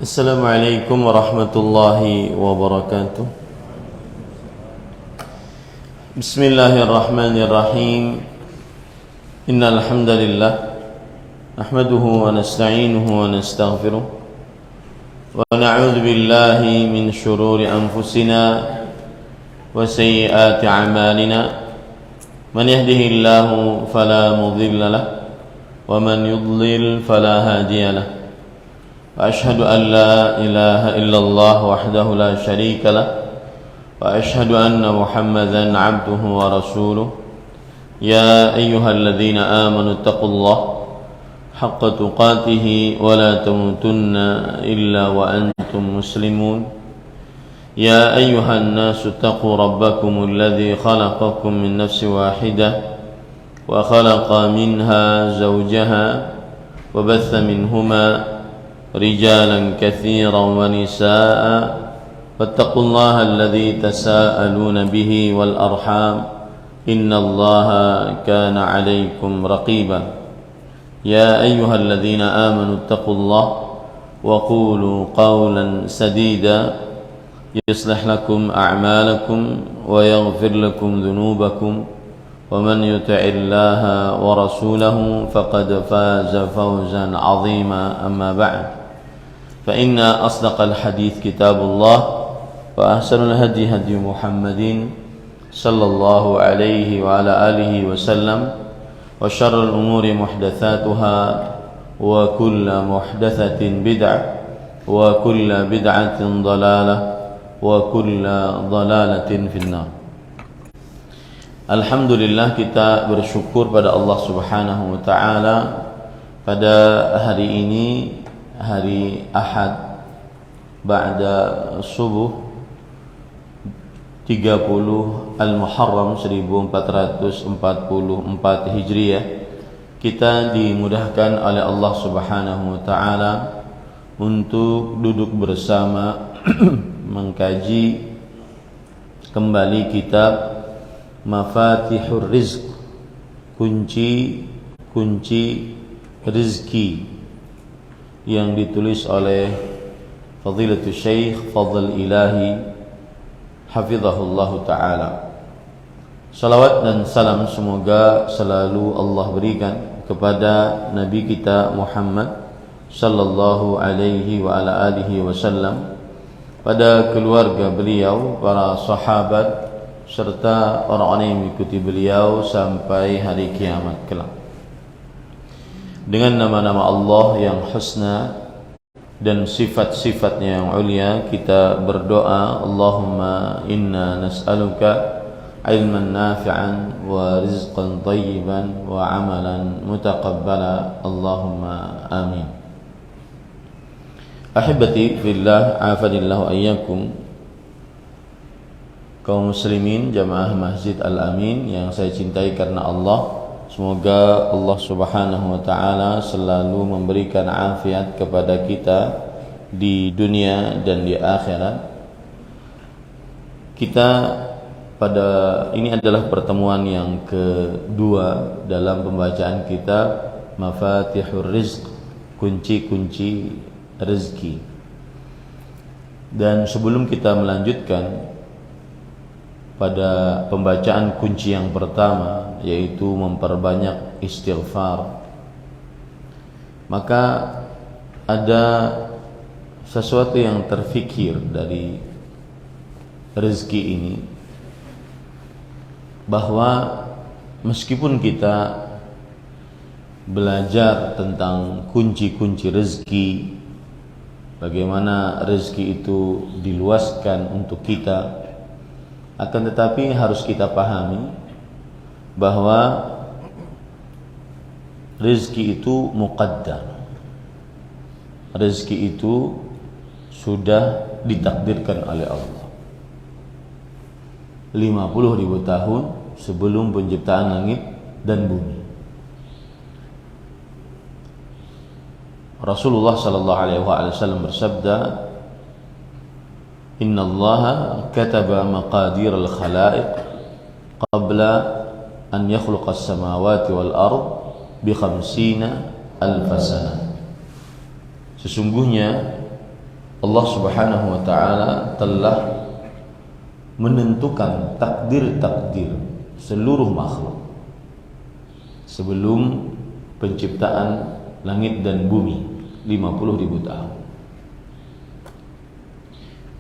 Assalamualaikum warahmatullahi wabarakatuh. Bismillahirrahmanirrahim. Innal hamdalillah nahmaduhu wa nasta'inuhu wa nastaghfiruh wa na'udzu billahi min shururi anfusina wa sayyiati a'malina. Man yahdihillahu fala mudilla lahu wa man yudlil fala hadiya lahu. وأشهد أن لا إله إلا الله وحده لا شريك له وأشهد أن محمدا عبده ورسوله يا أيها الذين آمنوا اتقوا الله حق تقاته ولا تموتن إلا وأنتم مسلمون يا أيها الناس اتقوا ربكم الذي خلقكم من نفس واحدة وخلق منها زوجها وبث منهما رجالا كثيرا ونساء فاتقوا الله الذي تساءلون به والأرحام إن الله كان عليكم رقيبا يا أيها الذين آمنوا اتقوا الله وقولوا قولا سديدا يصلح لكم أعمالكم ويغفر لكم ذنوبكم ومن يطع الله ورسوله فقد فاز فوزا عظيما أما بعد فإن أصدق الحديث كتاب الله وأحسن الهدي هدي محمد صلى الله عليه وعلى آله وسلم وشر الأمور محدثاتها وكل محدثة بدعة وكل بدعة ضلالة وكل ضلالة في النار. Alhamdulillah, kita bersyukur pada Allah Subhanahu wa taala pada hari ini, hari Ahad ba'da subuh 30 Al-Muharram 1444 Hijriah, kita dimudahkan oleh Allah Subhanahu wa taala untuk duduk bersama mengkaji kembali kitab Mafatihur Rizq, kunci rezeki, yang ditulis oleh Fadilatul Syekh Fadl Ilahi hafizahullahu ta'ala. Salawat dan salam semoga selalu Allah berikan kepada Nabi kita Muhammad sallallahu alaihi wa ala alihi wasallam, pada keluarga beliau, para sahabat, serta orang-orang yang mengikuti beliau sampai hari kiamat kelak. Dengan nama-nama Allah yang husna dan sifat-sifatnya yang ulia, kita berdoa, Allahumma inna nas'aluka ilman nafi'an wa rizqan tayyiban wa amalan mutaqabbala, Allahumma amin. Ahibati fillah, afadillahu ayyakum, kaum muslimin jamaah Masjid Al-Amin yang saya cintai karena Allah. Semoga Allah Subhanahu wa taala selalu memberikan afiat kepada kita di dunia dan di akhirat. Kita pada ini adalah pertemuan yang kedua dalam pembacaan kitab Mafatihur Rizq, kunci-kunci rezeki. Dan sebelum kita melanjutkan pada pembacaan kunci yang pertama, yaitu memperbanyak istighfar, maka ada sesuatu yang terfikir dari rezeki ini, bahwa meskipun kita belajar tentang kunci-kunci rezeki, bagaimana rezeki itu diluaskan untuk kita, akan tetapi harus kita pahami bahwa rezeki itu muqaddar. Rezeki itu sudah ditakdirkan oleh Allah 50.000 tahun sebelum penciptaan langit dan bumi. Rasulullah sallallahu alaihi wasallam bersabda, Inna Allaha kataba maqadir al-khalaiq qabla an yakhluqa as-samawati wal ard bi 50,000 sana. Sesungguhnya Allah Subhanahu wa taala telah menentukan takdir-takdir seluruh makhluk sebelum penciptaan langit dan bumi 50.000 tahun.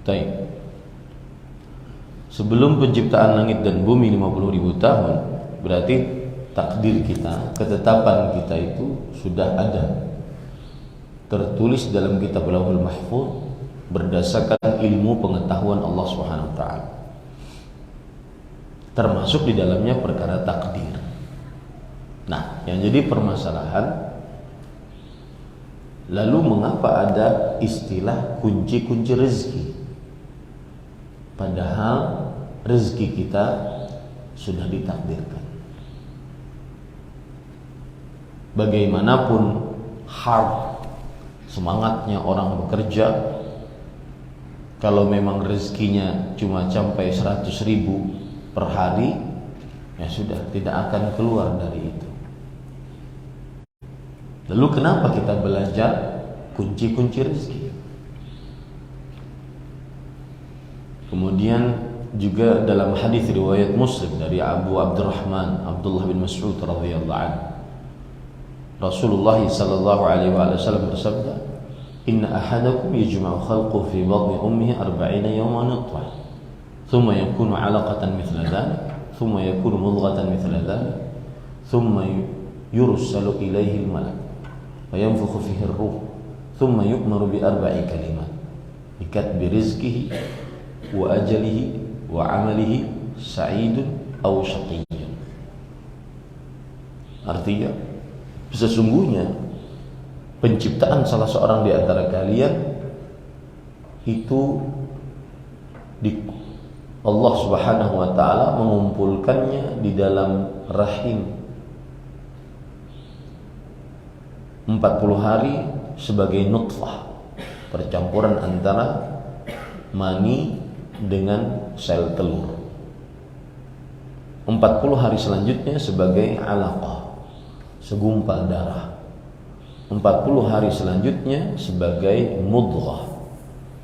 Baik. Sebelum penciptaan langit dan bumi 50.000 tahun, berarti takdir kita, ketetapan kita itu sudah ada, tertulis dalam kitab Lauhul Mahfuz berdasarkan ilmu pengetahuan Allah Subhanahu wa taala. Termasuk di dalamnya perkara takdir. Nah, yang jadi permasalahan, lalu mengapa ada istilah kunci-kunci rezeki? Padahal rezeki kita sudah ditakdirkan. Bagaimanapun hard semangatnya orang bekerja, kalau memang rezekinya cuma sampai 100.000 per hari, ya sudah, tidak akan keluar dari itu. Lalu kenapa kita belajar kunci-kunci rezeki? Kemudian juga dalam hadis riwayat Muslim dari Abu Abdurrahman Abdullah bin Mas'ud radhiyallahu anhu, Rasulullah sallallahu alaihi wasallam bersabda, "Inna ahadakum yajma'u khalquhu fi batni ummihi 40 yawman nutfah, thumma yakunu 'alaqatan mithla dhalik, thumma yakunu mudghatan mithla dhalik, thumma yursalu ilayhi al-malak wa yanfukhu fihi ar-ruh, thumma yu'maru bi arba'i kalimat, bi katbi rizqihi wa ajalihi wa 'amalihi sa'idun aw shaqiyyun." Artinya, sesungguhnya penciptaan salah seorang di antara kalian itu Allah Subhanahu wa taala mengumpulkannya di dalam rahim 40 hari sebagai nutfah, percampuran antara mani dengan sel telur. 40 hari selanjutnya sebagai alaqah, segumpal darah. 40 hari selanjutnya sebagai mudghah,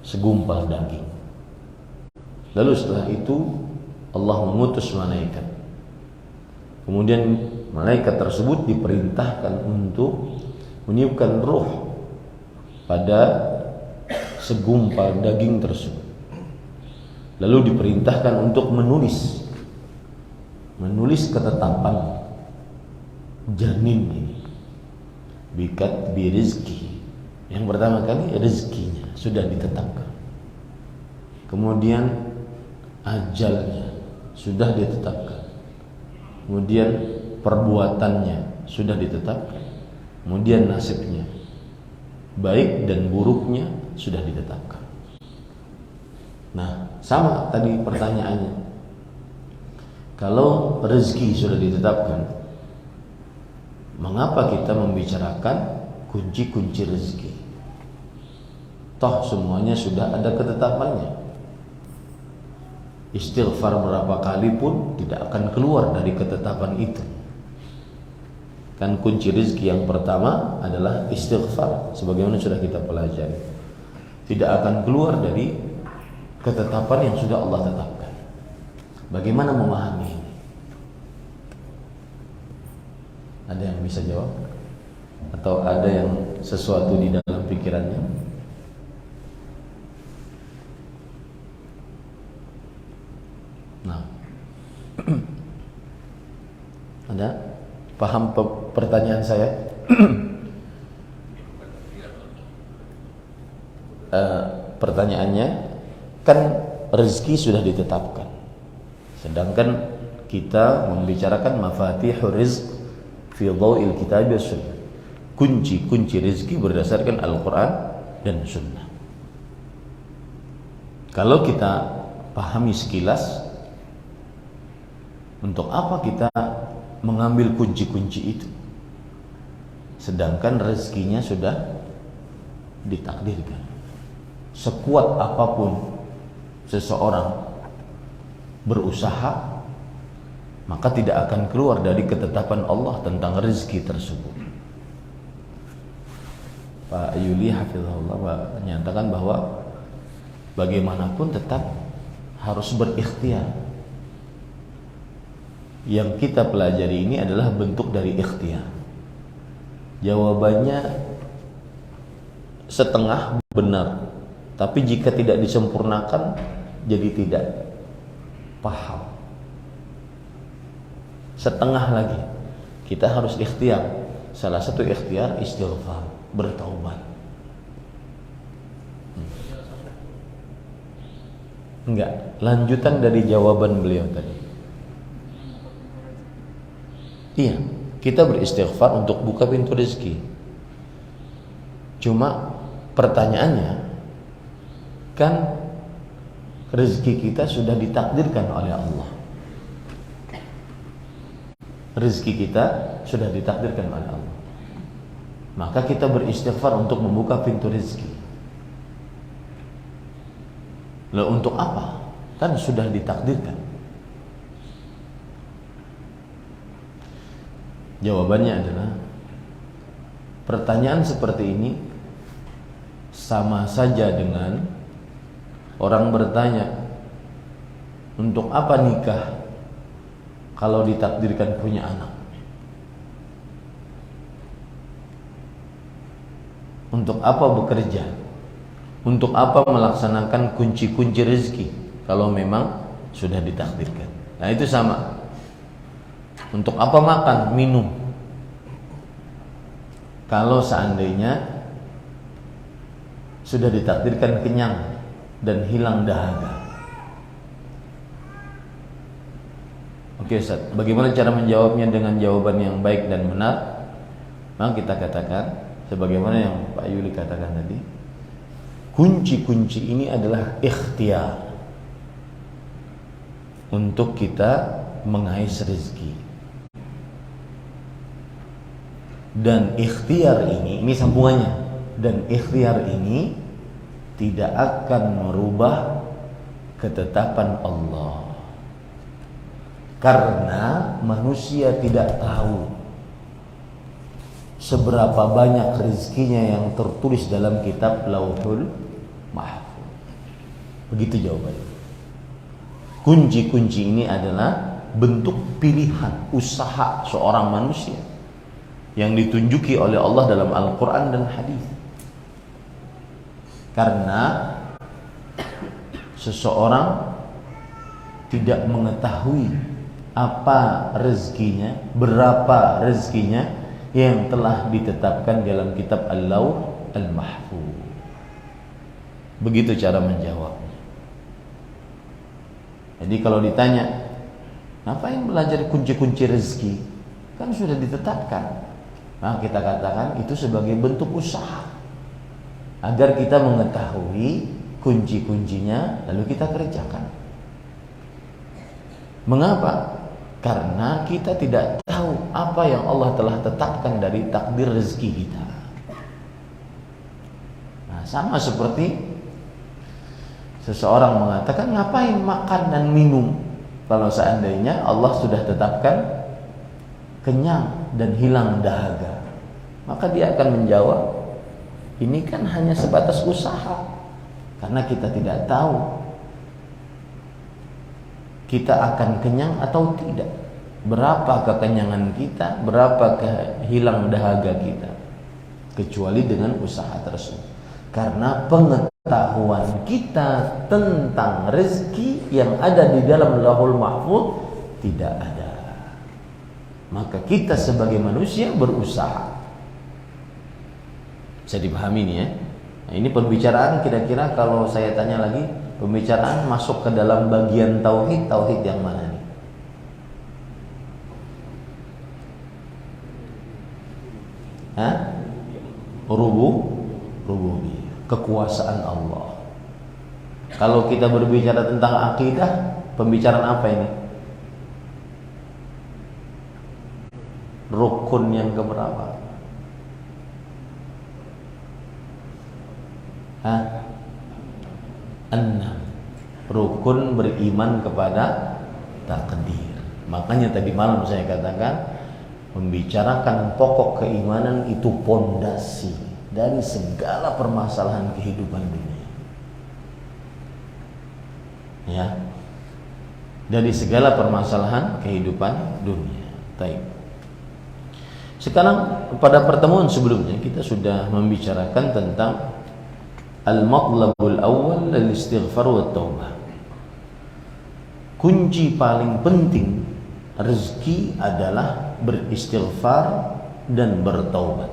segumpal daging. Lalu setelah itu Allah mengutus malaikat. Kemudian malaikat tersebut diperintahkan untuk meniupkan ruh pada segumpal daging tersebut. Lalu diperintahkan untuk menulis ketetapan janin ini, bikat birizki. Yang pertama kali rezekinya sudah ditetapkan, kemudian ajalnya sudah ditetapkan, kemudian perbuatannya sudah ditetapkan, kemudian nasibnya, baik dan buruknya sudah ditetapkan. Nah, sama tadi pertanyaannya, kalau rezeki sudah ditetapkan, mengapa kita membicarakan kunci-kunci rezeki? Toh semuanya sudah ada ketetapannya. Istighfar berapa kali pun tidak akan keluar dari ketetapan itu. Kan kunci rezeki yang pertama adalah istighfar, sebagaimana sudah kita pelajari. Tidak akan keluar dari ketetapan yang sudah Allah tetapkan. Bagaimana memahami ini? Ada yang bisa jawab? Atau ada yang sesuatu di dalam pikirannya? Nah, ada? Paham pertanyaan saya? Pertanyaannya, kan rezeki sudah ditetapkan, sedangkan kita membicarakan mafatihur rizq fi dhawil kitab wa sunnah, kunci-kunci rezeki berdasarkan Al-Quran dan Sunnah. Kalau kita pahami sekilas, untuk apa kita mengambil kunci-kunci itu, sedangkan rezekinya sudah ditakdirkan? Sekuat apapun seseorang berusaha, maka tidak akan keluar dari ketetapan Allah tentang rezeki tersebut. Pak Yuli hafizahullah menyatakan bahwa bagaimanapun tetap harus berikhtiar. Yang kita pelajari ini adalah bentuk dari ikhtiar. Jawabannya setengah benar, tapi jika tidak disempurnakan jadi tidak paham. Setengah lagi, kita harus ikhtiar. Salah satu ikhtiar istighfar, bertaubat. Enggak, lanjutan dari jawaban beliau tadi. Iya, kita beristighfar untuk buka pintu rezeki. Cuma pertanyaannya, kan rezeki kita sudah ditakdirkan oleh Allah. Rezeki kita sudah ditakdirkan oleh Allah. Maka kita beristighfar untuk membuka pintu rezeki. Lalu untuk apa? Kan sudah ditakdirkan. Jawabannya adalah pertanyaan seperti ini sama saja dengan orang bertanya, untuk apa nikah kalau ditakdirkan punya anak? Untuk apa bekerja? Untuk apa melaksanakan kunci-kunci rezeki kalau memang sudah ditakdirkan? Nah, itu sama. Untuk apa makan, minum? Kalau seandainya sudah ditakdirkan kenyang dan hilang dahaga. Oke Ustaz, bagaimana cara menjawabnya dengan jawaban yang baik dan benar? Maka kita katakan sebagaimana yang Pak Yuli katakan tadi, kunci-kunci ini adalah ikhtiar untuk kita mengais rezeki. Dan ikhtiar ini sambungannya, dan ikhtiar ini tidak akan merubah ketetapan Allah, karena manusia tidak tahu seberapa banyak rezekinya yang tertulis dalam kitab Lauhul Mahfuz. Begitu jawabannya. Kunci-kunci ini adalah bentuk pilihan usaha seorang manusia yang ditunjuki oleh Allah dalam Al-Quran dan hadis. Karena seseorang tidak mengetahui apa rezekinya, berapa rezekinya yang telah ditetapkan dalam kitab Al-Lauh Al-Mahfuz. Begitu cara menjawabnya. Jadi kalau ditanya, ngapain belajar kunci-kunci rezeki? Kan sudah ditetapkan. Nah, kita katakan itu sebagai bentuk usaha agar kita mengetahui kunci-kuncinya lalu kita kerjakan. Mengapa? Karena kita tidak tahu apa yang Allah telah tetapkan dari takdir rezeki kita. Nah, sama seperti seseorang mengatakan, ngapain makan dan minum kalau seandainya Allah sudah tetapkan kenyang dan hilang dahaga? Maka dia akan menjawab, ini kan hanya sebatas usaha, karena kita tidak tahu kita akan kenyang atau tidak, berapa kekenyangan kita, berapa hilang dahaga kita, kecuali dengan usaha tersebut. Karena pengetahuan kita tentang rezeki yang ada di dalam Lauhul Mahfuz tidak ada. Maka kita sebagai manusia berusaha. Bisa dipahami ini ya. Nah, ini pembicaraan kira-kira kalau saya tanya lagi, pembicaraan masuk ke dalam bagian tauhid, tauhid yang mana nih? Hah? Rububiyah, kekuasaan Allah. Kalau kita berbicara tentang akidah, pembicaraan apa ini? Rukun yang keberapa? Hah? 6. Rukun beriman kepada takdir. Makanya tadi malam saya katakan, membicarakan pokok keimanan itu pondasi dari segala permasalahan kehidupan dunia. ya, dari segala permasalahan kehidupan dunia. Baik. Sekarang pada pertemuan sebelumnya kita sudah membicarakan tentang al-matlabul awal al-istighfar wa taubah. Kunci paling penting rezeki adalah beristighfar dan bertaubat.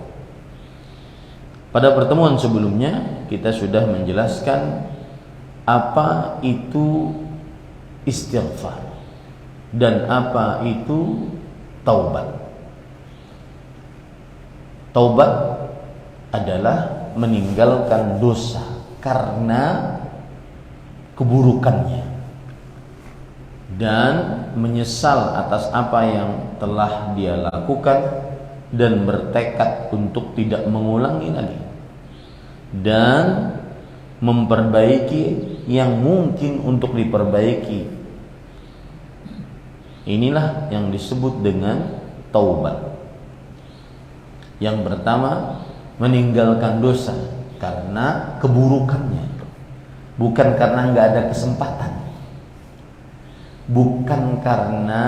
Pada pertemuan sebelumnya kita sudah menjelaskan apa itu istighfar dan apa itu taubat. Taubat adalah meninggalkan dosa karena keburukannya dan menyesal atas apa yang telah dia lakukan dan bertekad untuk tidak mengulangi lagi dan memperbaiki yang mungkin untuk diperbaiki. Inilah yang disebut dengan taubat. Yang pertama, meninggalkan dosa karena keburukannya, bukan karena nggak ada kesempatan, bukan karena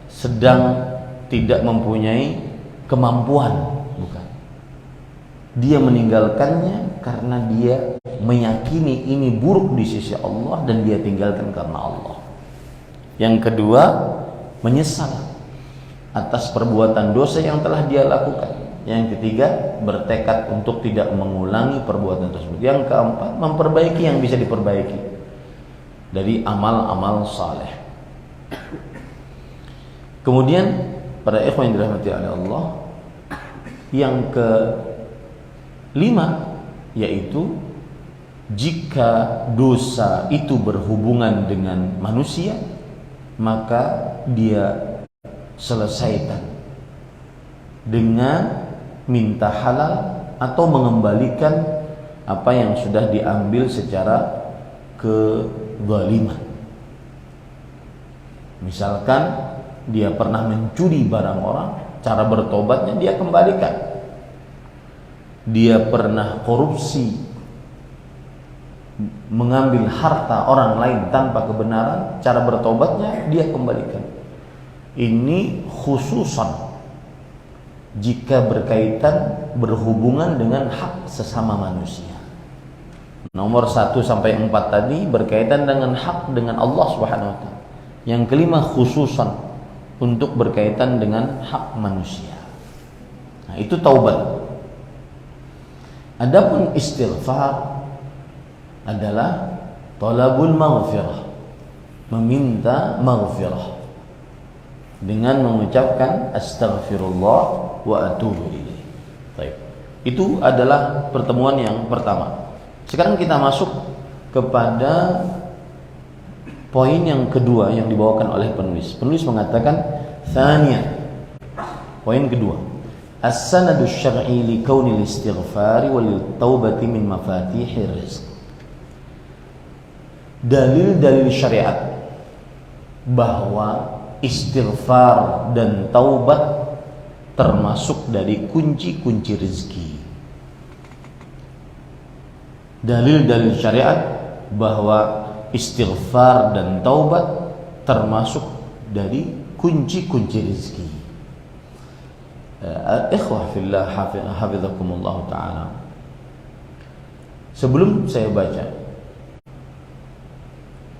sedang tidak mempunyai kemampuan, bukan. Dia meninggalkannya karena dia meyakini ini buruk di sisi Allah dan dia tinggalkan karena Allah. Yang kedua, menyesal atas perbuatan dosa yang telah dia lakukan. Yang ketiga, bertekad untuk tidak mengulangi perbuatan tersebut. Yang keempat, memperbaiki yang bisa diperbaiki dari amal-amal saleh. Kemudian para ikhwan yang dirahmati oleh Allah, yang kelima yaitu jika dosa itu berhubungan dengan manusia, maka dia selesaikan dengan minta halal atau mengembalikan apa yang sudah diambil secara kezaliman. Misalkan dia pernah mencuri barang orang, cara bertobatnya dia kembalikan. Dia pernah korupsi, mengambil harta orang lain tanpa kebenaran, cara bertobatnya dia kembalikan. Ini khususan jika berkaitan berhubungan dengan hak sesama manusia. Nomor 1 sampai 4 tadi berkaitan dengan hak dengan Allah Subhanahu wa taala. Yang kelima khususan untuk berkaitan dengan hak manusia. Nah, itu taubat. Adapun istighfar adalah talabul maghfirah, meminta maghfirah dengan mengucapkan astaghfirullah wa atubu ilaih. Baik. Itu adalah pertemuan yang pertama. Sekarang kita masuk kepada poin yang kedua yang dibawakan oleh penulis. Penulis mengatakan thaniyan, poin kedua, as-sanadu syar'i li kaunil istighfari wal taubati min mafatihir rizq. Dalil-dalil syariat bahwa istighfar dan taubat termasuk dari kunci-kunci rezeki. Dalil-dalil syariat bahwa istighfar dan taubat termasuk dari kunci-kunci rezeki. Ikhwah fillah hafizakumullah ta'ala. Sebelum saya baca,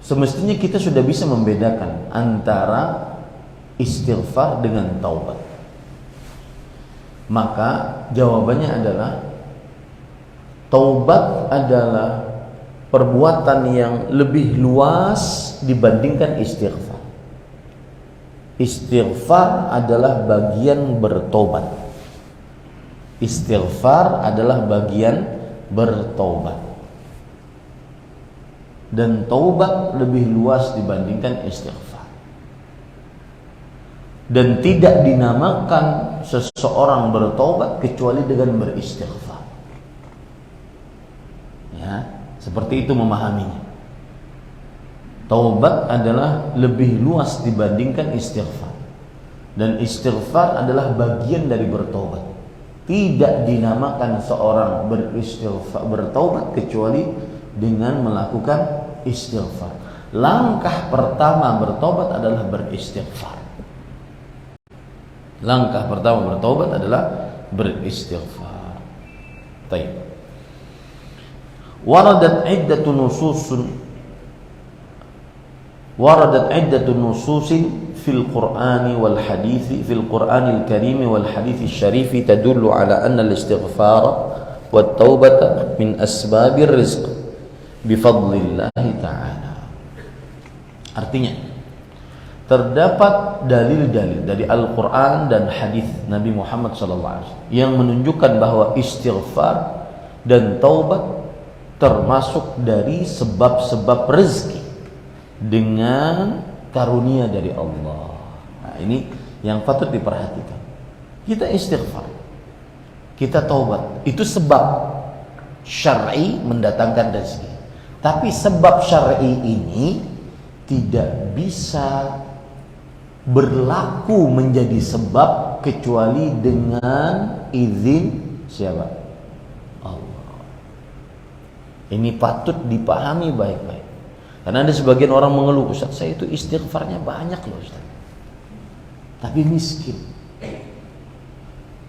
semestinya kita sudah bisa membedakan antara istighfar dengan taubat. Maka jawabannya adalah taubat adalah perbuatan yang lebih luas dibandingkan istighfar. Istighfar adalah bagian bertobat. Istighfar adalah bagian bertobat. Dan taubat lebih luas dibandingkan istighfar. Dan tidak dinamakan seseorang bertobat kecuali dengan beristighfar. Ya, seperti itu memahaminya. Taubat adalah lebih luas dibandingkan istighfar. Dan istighfar adalah bagian dari bertobat. Tidak dinamakan seorang beristighfar, bertaubat kecuali dengan melakukan istighfar. Langkah pertama bertobat adalah beristighfar. Langkah pertama bertobat adalah beristighfar. Baik. Waradat iddatu nususin fil Qur'ani wal hadithi fil Qur'anil Karim wal hadithi syarifi tadullu ala anna al-istighfar wat taubata min asbabir rizq bifadlillahi ta'ala. Artinya, terdapat dalil-dalil dari Al-Quran dan hadis Nabi Muhammad SAW yang menunjukkan bahwa istighfar dan taubat termasuk dari sebab-sebab rezeki dengan karunia dari Allah. Nah, ini yang patut diperhatikan. Kita istighfar, kita taubat, itu sebab syar'i mendatangkan rezeki. Tapi sebab syar'i ini tidak bisa berlaku menjadi sebab kecuali dengan izin siapa? Allah. Ini patut dipahami baik-baik. Karena ada sebagian orang mengeluh, Ustaz, saya itu istighfarnya banyak loh Ustaz, tapi miskin.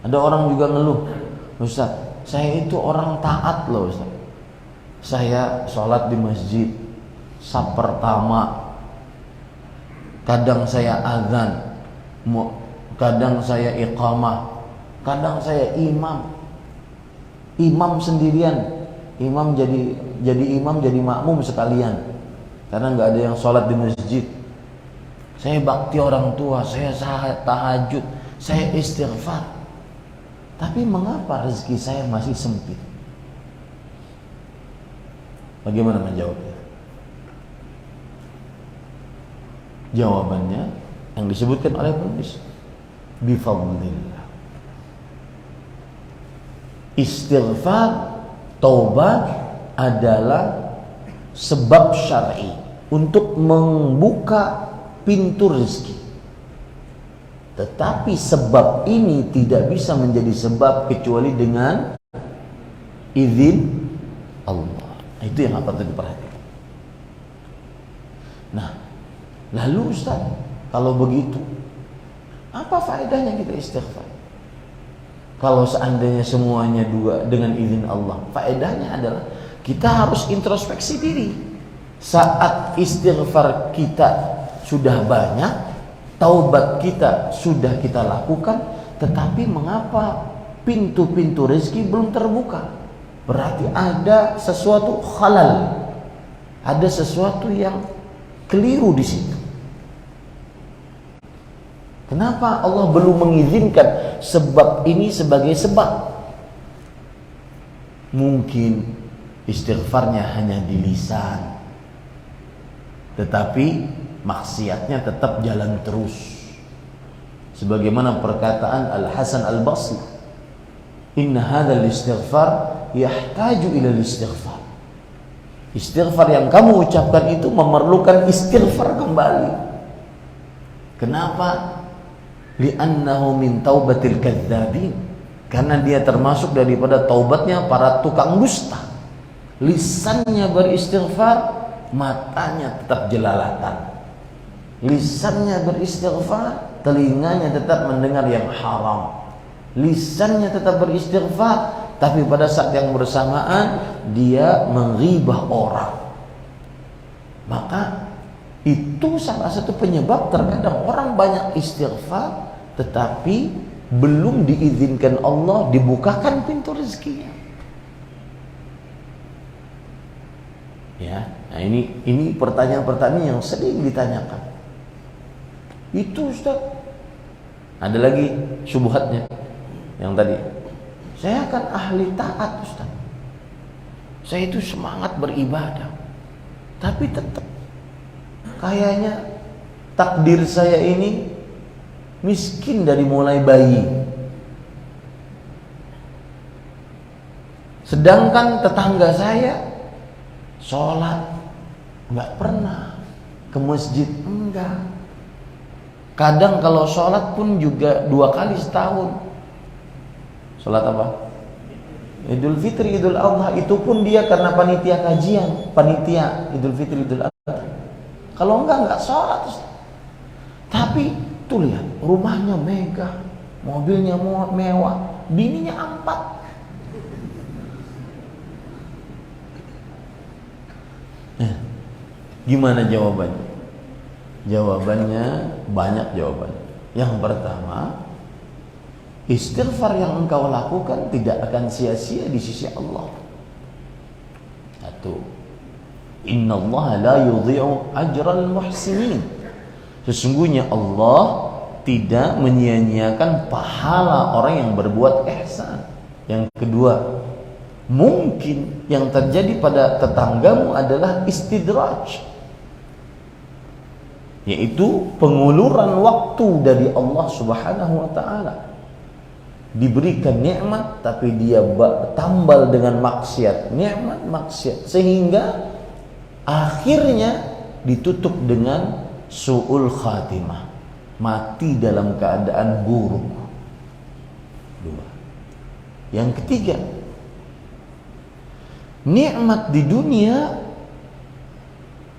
Ada orang juga ngeluh, Ustaz, saya itu orang taat loh Ustaz, saya sholat di masjid saf pertama, kadang saya azan, kadang saya iqamah, kadang saya imam sendirian, imam jadi imam, jadi makmum sekalian, karena nggak ada yang sholat di masjid. Saya bakti orang tua, saya tahajud, saya istighfar, tapi mengapa rezeki saya masih sempit? Bagaimana menjawabnya? Jawabannya yang disebutkan oleh penulis, bifadlillah. Istighfar, taubat adalah sebab syar'i untuk membuka pintu rezeki. Tetapi sebab ini tidak bisa menjadi sebab kecuali dengan izin Allah. Itu yang patut diperhatikan. Nah, lalu Ustaz, kalau begitu, apa faedahnya kita istighfar? Kalau seandainya semuanya dua dengan izin Allah, faedahnya adalah kita harus introspeksi diri. Saat istighfar kita sudah banyak, taubat kita sudah kita lakukan, tetapi mengapa pintu-pintu rezeki belum terbuka? Berarti ada sesuatu khalal, ada sesuatu yang keliru di situ. Kenapa Allah belum mengizinkan sebab ini sebagai sebab? Mungkin istighfarnya hanya di lisan, tetapi maksiatnya tetap jalan terus. Sebagaimana perkataan Al-Hasan Al-Basri, inna hadzal istighfar yahtaju ila istighfar. Istighfar yang kamu ucapkan itu memerlukan istighfar kembali. Kenapa? Li'annahu min taubatil kadzdzabin. Karena dia termasuk daripada taubatnya para tukang dusta. Lisannya beristighfar, matanya tetap jelalatan. Lisannya beristighfar, telinganya tetap mendengar yang haram. Lisannya tetap beristighfar, tapi pada saat yang bersamaan dia menghibah orang. Maka itu salah satu penyebab terkadang orang banyak istighfar tetapi belum diizinkan Allah dibukakan pintu rezekinya. Ya, nah ini pertanyaan-pertanyaan yang sering ditanyakan. Itu Ustaz. Ada lagi syubhatnya yang tadi. Saya kan ahli taat Ustaz. Saya itu semangat beribadah, tapi tetap kayaknya takdir saya ini miskin dari mulai bayi. Sedangkan tetangga saya sholat nggak pernah, ke masjid enggak. Kadang kalau sholat pun juga 2 kali setahun. Sholat apa? Idul Fitri, Idul Adha itu pun dia karena panitia kajian, panitia Idul Fitri, Idul Adha. Kalau enggak sholat. Tapi tuh lihat, rumahnya megah, mobilnya mewah, bininya 4. Gimana jawabannya? Jawabannya banyak jawabannya. Yang pertama, istighfar yang engkau lakukan tidak akan sia-sia di sisi Allah. Satu, innallaha la yudhi'u ajral muhsinin. Sesungguhnya Allah tidak menyia-nyiakan pahala orang yang berbuat ihsan. Yang kedua, mungkin yang terjadi pada tetanggamu adalah istidraj, yaitu penguluran waktu dari Allah Subhanahu wa taala. Diberikan nikmat tapi dia tambal dengan maksiat, nikmat maksiat, sehingga akhirnya ditutup dengan su'ul khatimah, mati dalam keadaan buruk. Dua. Yang ketiga, nikmat di dunia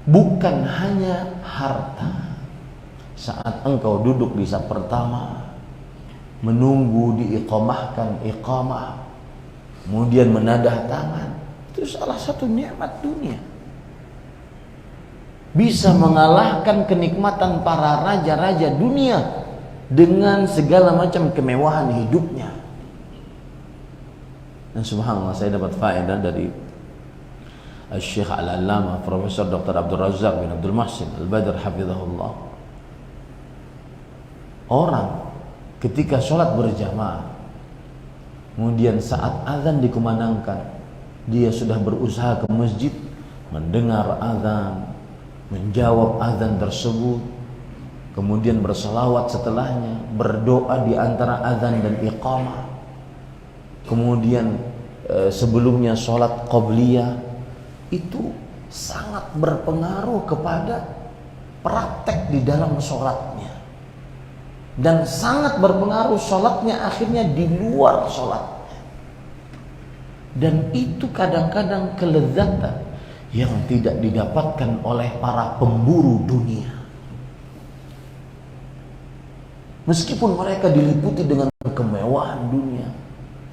bukan hanya harta. Saat engkau duduk di saf pertama, menunggu diiqamahkan iqamah, kemudian menadah tangan, itu salah satu nikmat dunia. Bisa mengalahkan kenikmatan para raja-raja dunia dengan segala macam kemewahan hidupnya. Dan subhanallah, saya dapat faedah dari Syekh Al-Allamah Profesor Dr. Abdul Razak bin Abdul Muhsin Al-Badr hafizahullah. Orang ketika sholat berjamaah, kemudian saat azan dikumandangkan, dia sudah berusaha ke masjid, mendengar azan, menjawab azan tersebut, kemudian berselawat setelahnya, berdoa di antara azan dan iqamah, kemudian sebelumnya sholat qabliyah, itu sangat berpengaruh kepada praktek di dalam sholatnya, dan sangat berpengaruh sholatnya akhirnya di luar sholatnya. Dan itu kadang-kadang kelezatan yang tidak didapatkan oleh para pemburu dunia. Meskipun mereka diliputi dengan kemewahan dunia,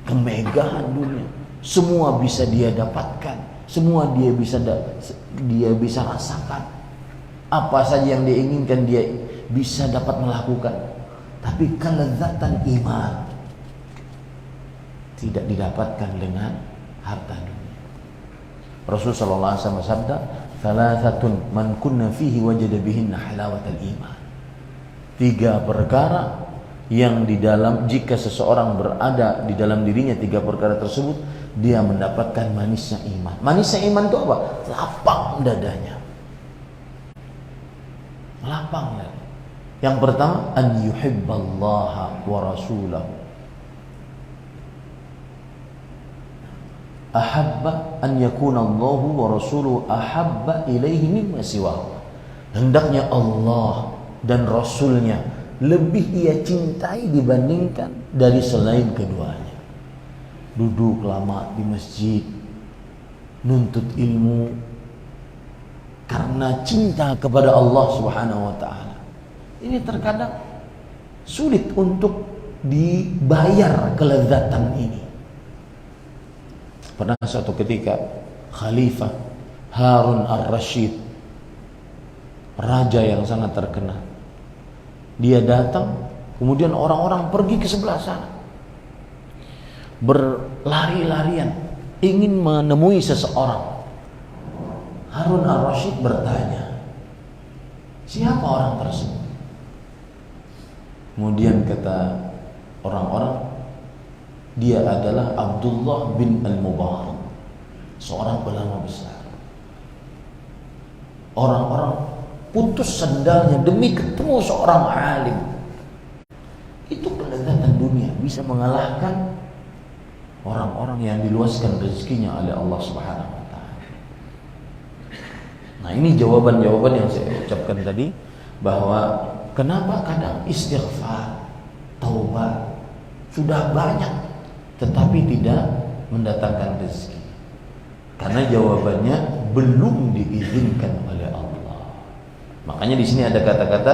kemegahan dunia, semua bisa dia dapatkan, semua dia bisa rasakan. Apa saja yang dia inginkan dia bisa dapat melakukan. Tapi kelezatan iman tidak didapatkan dengan harta dunia. Rasulullah SAW bersabda, "Thalathatun man kunna fihi wajada bihinna halawatal iman." 3 perkara yang jika seseorang berada di dalam dirinya 3 perkara tersebut, dia mendapatkan manisnya iman. Manisnya iman itu apa? Lapang dadanya. Lapang dada. Yang pertama, an yuhibballaha wa rasulahu. Ahabba an yakuna Allahu wa rasuluhu ahabba ilaihi mimma siwahu. Hendaknya Allah dan Rasulnya lebih ia cintai dibandingkan dari selain keduanya. Duduk lama di masjid, nuntut ilmu karena cinta kepada Allah Subhanahu wa taala. Ini terkadang sulit untuk dibayar kelezatan ini. Pernah suatu ketika Khalifah Harun Ar-Rasyid, raja yang sangat terkenal, dia datang, kemudian orang-orang pergi ke sebelah sana, berlari-larian ingin menemui seseorang. Harun Ar-Rasyid bertanya, siapa orang tersebut? Kemudian kata orang-orang, dia adalah Abdullah bin Al-Mubarak, seorang ulama besar. Orang-orang putus sendalnya demi ketemu seorang alim. Itu kelezatan dunia, bisa mengalahkan orang-orang yang diluaskan rezekinya oleh Allah Subhanahu wa taala. Nah, ini jawaban-jawaban yang saya ucapkan tadi, bahwa kenapa kadang istighfar, taubat sudah banyak tetapi tidak mendatangkan rezeki? Karena jawabannya belum diizinkan oleh Allah. Makanya di sini ada kata-kata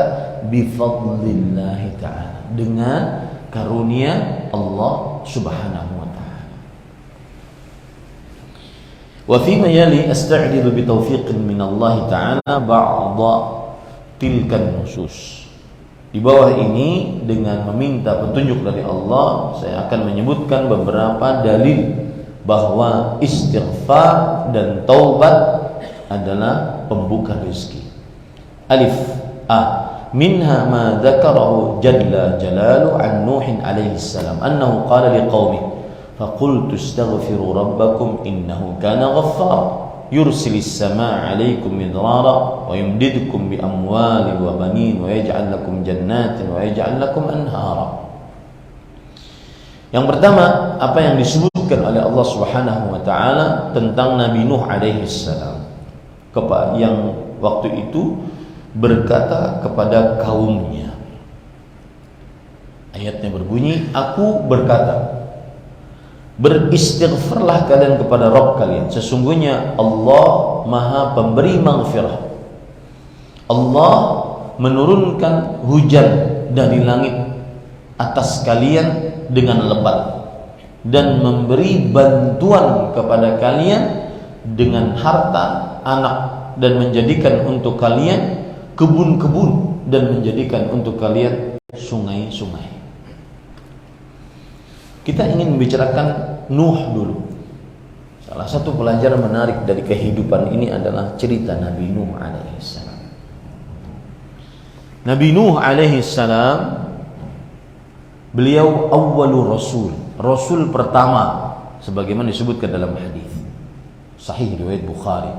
bifadlillahi ta'ala, dengan karunia Allah Subhanahu wa ta'ala. Wa fi ma yali asta'dilu bi taufiqin min Allah ta'ala ba'dha tilkan nusus. Di bawah ini dengan meminta petunjuk dari Allah, saya akan menyebutkan beberapa dalil bahwa istighfar dan taubat adalah pembuka rezeki. Alif A, minha ma dzakarahu jalla jalalu an Nuh alaihi salam annahu qala liqaumihi faqultu astaghfiru rabbakum innahu kana ghaffara yursilis samaa 'alaikum midrara wa yumdidukum bi amwalin wa banin wa yaj'al lakum jannatin wa yaj'al lakum anhara. Yang pertama, apa yang disebutkan oleh Allah Subhanahu wa taala tentang Nabi Nuh alaihi salam, yang waktu itu berkata kepada kaumnya. Ayatnya berbunyi, aku berkata, beristighfarlah kalian kepada Rabb kalian, sesungguhnya Allah Maha Pemberi Maghfirah. Allah menurunkan hujan dari langit atas kalian dengan lebat dan memberi bantuan kepada kalian dengan harta, anak, dan menjadikan untuk kalian kebun-kebun dan menjadikan untuk kalian sungai-sungai. Kita ingin membicarakan Nuh dulu. Salah satu pelajaran menarik dari kehidupan ini adalah cerita Nabi Nuh alaihissalam. Nabi Nuh alaihissalam, beliau awwalu rasul, rasul pertama, sebagaimana disebutkan dalam hadis sahih riwayat Bukhari.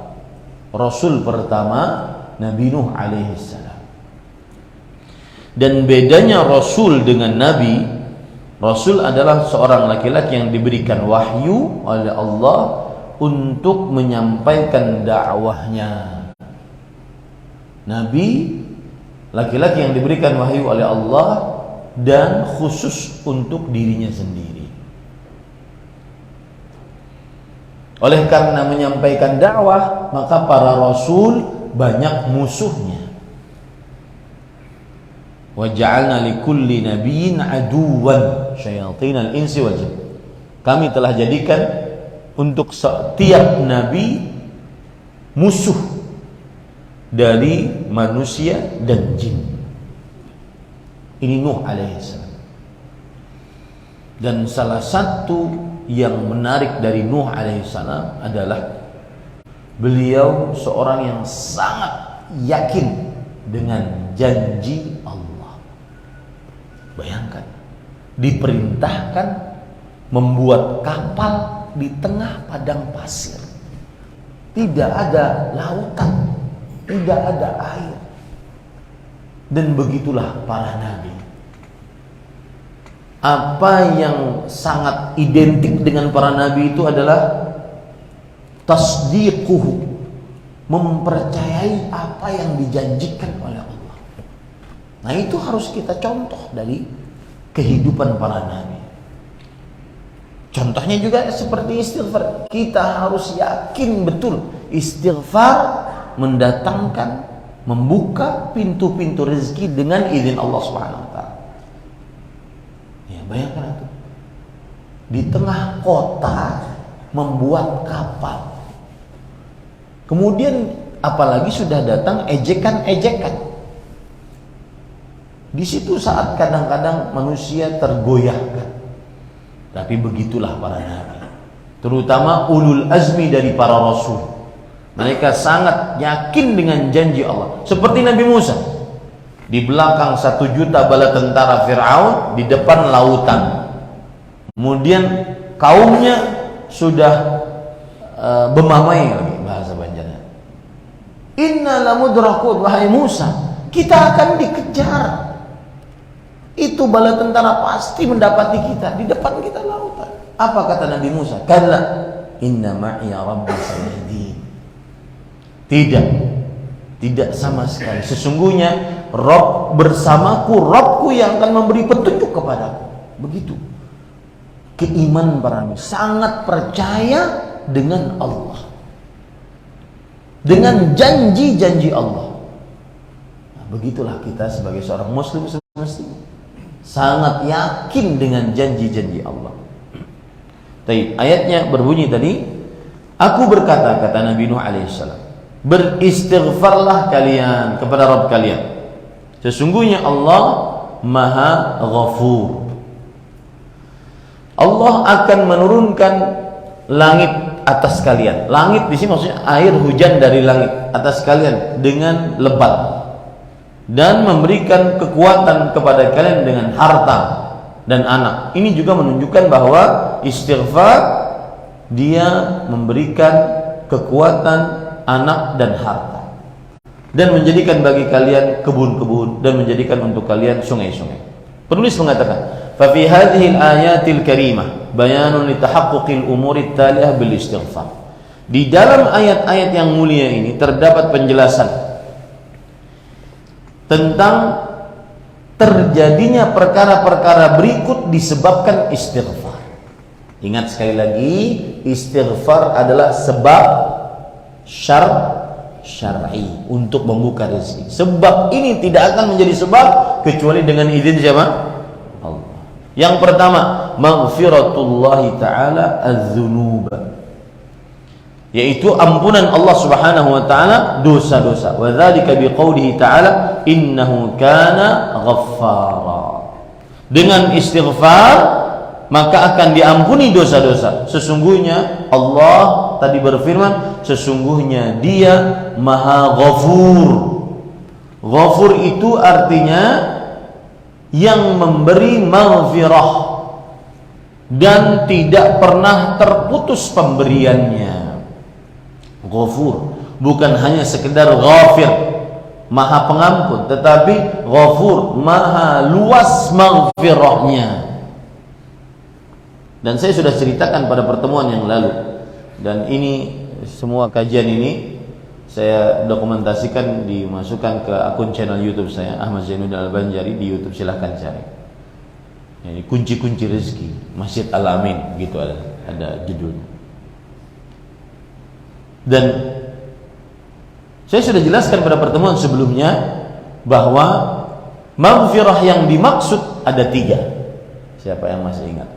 Rasul pertama Nabi Nuh alaihissalam. Dan bedanya rasul dengan nabi, rasul adalah seorang laki-laki yang diberikan wahyu oleh Allah untuk menyampaikan dakwahnya. Nabi, laki-laki yang diberikan wahyu oleh Allah dan khusus untuk dirinya sendiri. Oleh karena menyampaikan dakwah, maka para rasul banyak musuhnya. Wa ja'alna likulli nabiyyin aduwan syayatinal insi wal jin. Kami telah jadikan untuk setiap nabi musuh dari manusia dan jin. Ini Nuh alaihissalam. Dan salah satu yang menarik dari Nuh alaihissalam adalah beliau seorang yang sangat yakin dengan janji Allah. Bayangkan, diperintahkan membuat kapal di tengah padang pasir. Tidak ada lautan, tidak ada air. Dan begitulah para nabi. Apa yang sangat identik dengan para nabi itu adalah tasdiquhu, mempercayai apa yang dijanjikan oleh Allah. Nah, itu harus kita contoh dari kehidupan para nabi. Contohnya juga seperti istighfar. Kita harus yakin betul istighfar mendatangkan, membuka pintu-pintu rezeki dengan izin Allah Subhanahu wa taala. Ya, bayangkan itu. Di tengah kota membuat kapal. Kemudian apalagi sudah datang ejekan-ejekan. Di situ saat kadang-kadang manusia tergoyahkan. Tapi begitulah para nabi, terutama ulul azmi dari para rasul. Mereka sangat yakin dengan janji Allah. Seperti Nabi Musa, di belakang 1 juta bala tentara Fir'aun, di depan lautan. Kemudian kaumnya sudah bemamai lagi, bahasa Banjarnya. Inna lamudrakun, wahai Musa, kita akan dikejar. Itu bala tentara pasti mendapati kita, di depan kita lautan. Apa kata Nabi Musa? Kalla inna ma'iya rabbi sayahdin. Tidak sama sekali. Sesungguhnya Rabb bersamaku, Rabbku yang akan memberi petunjuk kepadaku. Begitu. keimanan para nabi, sangat percaya dengan Allah, dengan janji-janji Allah. Nah, begitulah kita sebagai seorang muslim semestinya sangat yakin dengan janji-janji Allah. Baik, ayatnya berbunyi tadi, aku berkata, kata Nabi Nuh alaihissalam, beristighfarlah kalian kepada Rabb kalian, sesungguhnya Allah Maha Ghafur. Allah akan menurunkan langit atas kalian. Langit di sini maksudnya air hujan dari langit atas kalian dengan lebat, dan memberikan kekuatan kepada kalian dengan harta dan anak. Ini juga menunjukkan bahwa istighfar dia memberikan kekuatan anak dan harta, dan menjadikan bagi kalian kebun-kebun, dan menjadikan untuk kalian sungai-sungai. Penulis mengatakan, fa fi hadhihi al-ayatil karimah bayanun li tahaqquqil umuri taliyah bil istighfar. Di dalam ayat-ayat yang mulia ini terdapat penjelasan tentang terjadinya perkara-perkara berikut disebabkan istighfar. Ingat sekali lagi, istighfar adalah sebab syar'i untuk membuka rezeki. Sebab ini tidak akan menjadi sebab kecuali dengan izin siapa? Allah. Yang pertama, maghfiratullahi ta'ala az-dzunub, yaitu ampunan Allah Subhanahu wa taala dosa-dosa. Wa dzalika biqaulihi ta'ala innahu kana ghaffara. Dengan istighfar maka akan diampuni dosa-dosa. Sesungguhnya Allah tadi berfirman, sesungguhnya Dia Maha Ghafur. Ghafur itu artinya yang memberi maghfirah dan tidak pernah terputus pemberiannya. Ghafur bukan hanya sekedar ghafir, Maha Pengampun, tetapi Ghafur, Maha luas maghfirahnya. Dan saya sudah ceritakan pada pertemuan yang lalu, dan ini semua kajian ini saya dokumentasikan, dimasukkan ke akun channel YouTube saya, Ahmad Zainuddin Al-Banjari di YouTube, silahkan cari. Ini kunci-kunci rezeki Masjid Al-Amin, gitu ada judulnya. Dan saya sudah jelaskan pada pertemuan sebelumnya bahwa maghfirah yang dimaksud ada 3. Siapa yang masih ingat?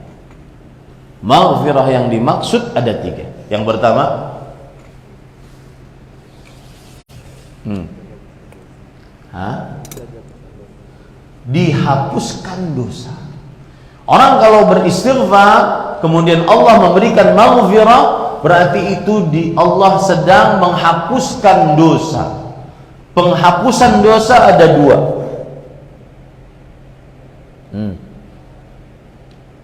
Maghfirah yang dimaksud ada 3. Yang pertama, dihapuskan dosa. Orang kalau beristighfar kemudian Allah memberikan maghfirah, berarti itu Allah sedang menghapuskan dosa. Penghapusan dosa ada 2.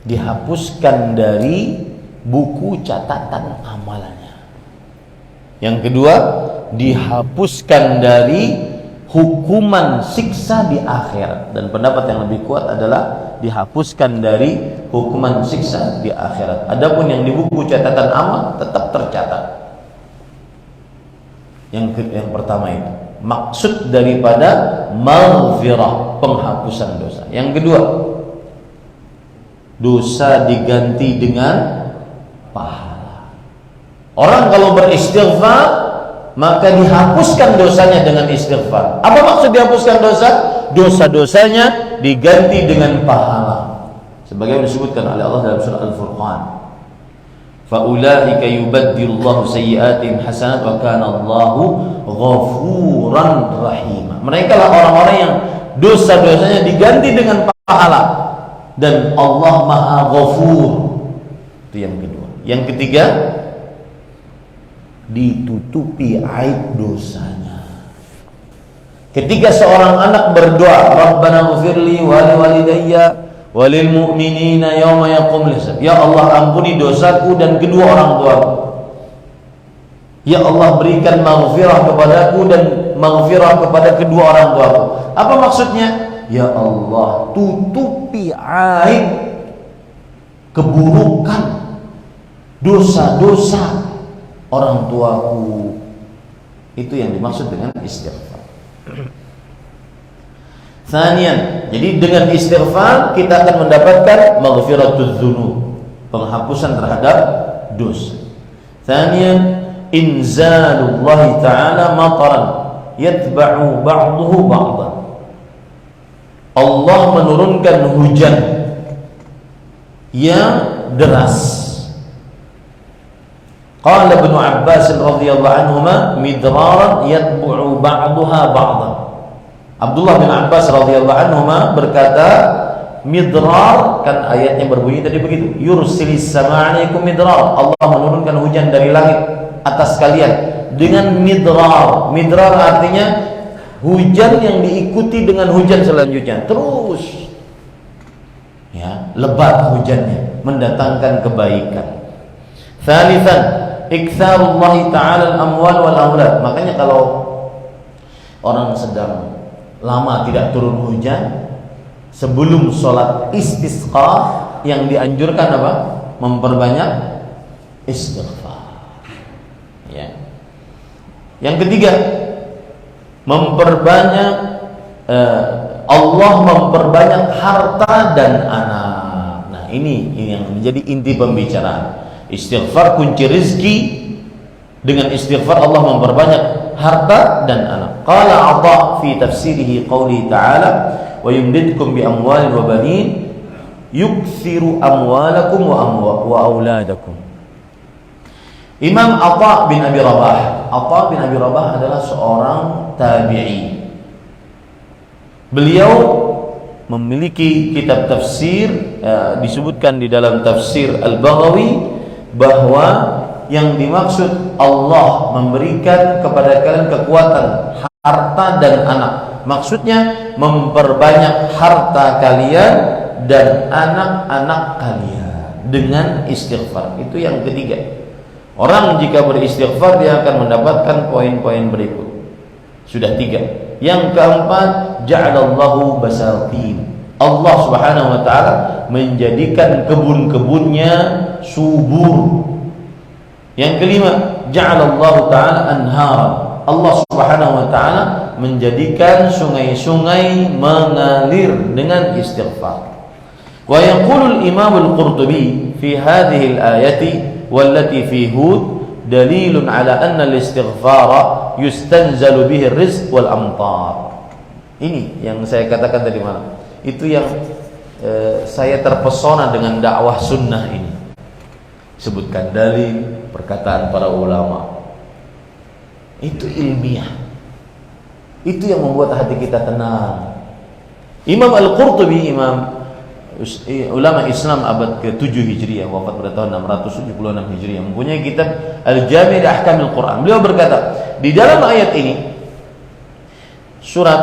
Dihapuskan dari buku catatan amalannya. Yang kedua, dihapuskan dari hukuman siksa di akhirat. Dan pendapat yang lebih kuat adalah dihapuskan dari hukuman siksa di akhirat. Adapun yang di buku catatan amal tetap tercatat. Yang pertama itu maksud daripada maghfirah, penghapusan dosa. Yang kedua, dosa diganti dengan pahala. Orang kalau beristighfar maka dihapuskan dosanya dengan istighfar. Apa maksud dihapuskan dosa? Dosa-dosanya diganti dengan pahala. Sebagaimana disebutkan oleh Allah dalam surah Al-Furqan, فَأُولَٰئِكَ يُبَدِّلُ اللَّهُ سَيِّئَاتِهِمْ حَسَنَاتٍ وَكَانَ اللَّهُ غَفُورًا رَحِيمًا. Mereka lah orang-orang yang dosa-dosanya diganti dengan pahala, dan Allah Maha Ghafur. Itu yang kedua. Yang ketiga, ditutupi aib dosanya. Ketika seorang anak berdoa, Rabbana ghfirli wa li walidayya wa lil mu'minina yauma yaqumul hisab. Ya Allah, ampuni dosaku dan kedua orang tuaku. Ya Allah, berikan maghfirah kepadaku dan maghfirah kepada kedua orang tuaku. Apa maksudnya? Ya Allah, tutupi aib, keburukan, dosa-dosa orang tuaku. Itu yang dimaksud dengan istighfar. Tsaniyan, jadi dengan istighfar kita akan mendapatkan maghfiratuz dzunub, penghapusan terhadap dosa. Thaniyan, inzalullah ta'ala mataran yatba'u ba'duhu ba'dan. Allah menurunkan hujan yang deras. Qala Ibnu Abbas radhiyallahu anhuma midraran yatba'u ba'daha ba'dan. Abdullah bin Abbas radhiyallahu anhuma berkata, midrar, kan ayatnya berbunyi tadi begitu, yursilis sama alaikum midrar, Allah menurunkan hujan dari langit atas kalian dengan midrar. Midrar artinya hujan yang diikuti dengan hujan selanjutnya, terus ya, lebat hujannya, mendatangkan kebaikan. Thalithan, iktsarullah ta'ala al-amwal wal aulad. Makanya kalau orang sedang lama tidak turun hujan, sebelum sholat istisqa yang dianjurkan apa? Memperbanyak istighfar. Ya. Yang ketiga, memperbanyak Allah memperbanyak harta dan anak. Nah, ini yang menjadi inti pembicaraan. Istighfar kunci rizki. Dengan istighfar Allah memperbanyak harta dan anak. Qala Atha fi tafsirihi qouli ta'ala wa yumdidkum bi amwalin wa banin yukthiru amwalakum wa auladakum. Imam Atha bin Abi Rabah. Atha bin Abi Rabah adalah seorang tabi'i. Beliau memiliki kitab tafsir, disebutkan di dalam tafsir Al-Baghawi bahwa yang dimaksud Allah memberikan kepada kalian kekuatan, harta dan anak, maksudnya memperbanyak harta kalian dan anak-anak kalian dengan istighfar. Itu yang ketiga. Orang jika beristighfar dia akan mendapatkan poin-poin berikut. Sudah 3. Yang keempat, ja'alallahu basatin. Allah Subhanahu wa taala menjadikan kebun-kebunnya subur. Yang kelima, ja'alallahu ta'ala anharan. Allah Subhanahu wa taala menjadikan sungai-sungai mengalir dengan istighfar. Wa yaqulu al-Imam al-Qurtubi fi hadhihi al-ayati wallati fi Hud dalilun ala anna al-istighfara yustanzalu bihi ar-rizq wal amtar. Ini yang saya katakan tadi malam. Itu yang saya terpesona dengan dakwah sunnah ini. Sebutkan dalil, perkataan para ulama. Itu ilmiah. Itu yang membuat hati kita tenang. Imam Al-Qurtubi, ulama Islam abad ke-7 Hijriah, wafat pada tahun 676 Hijriah, mempunyai kitab Al-Jami' li Ahkamil Quran. Beliau berkata, di dalam ayat ini surat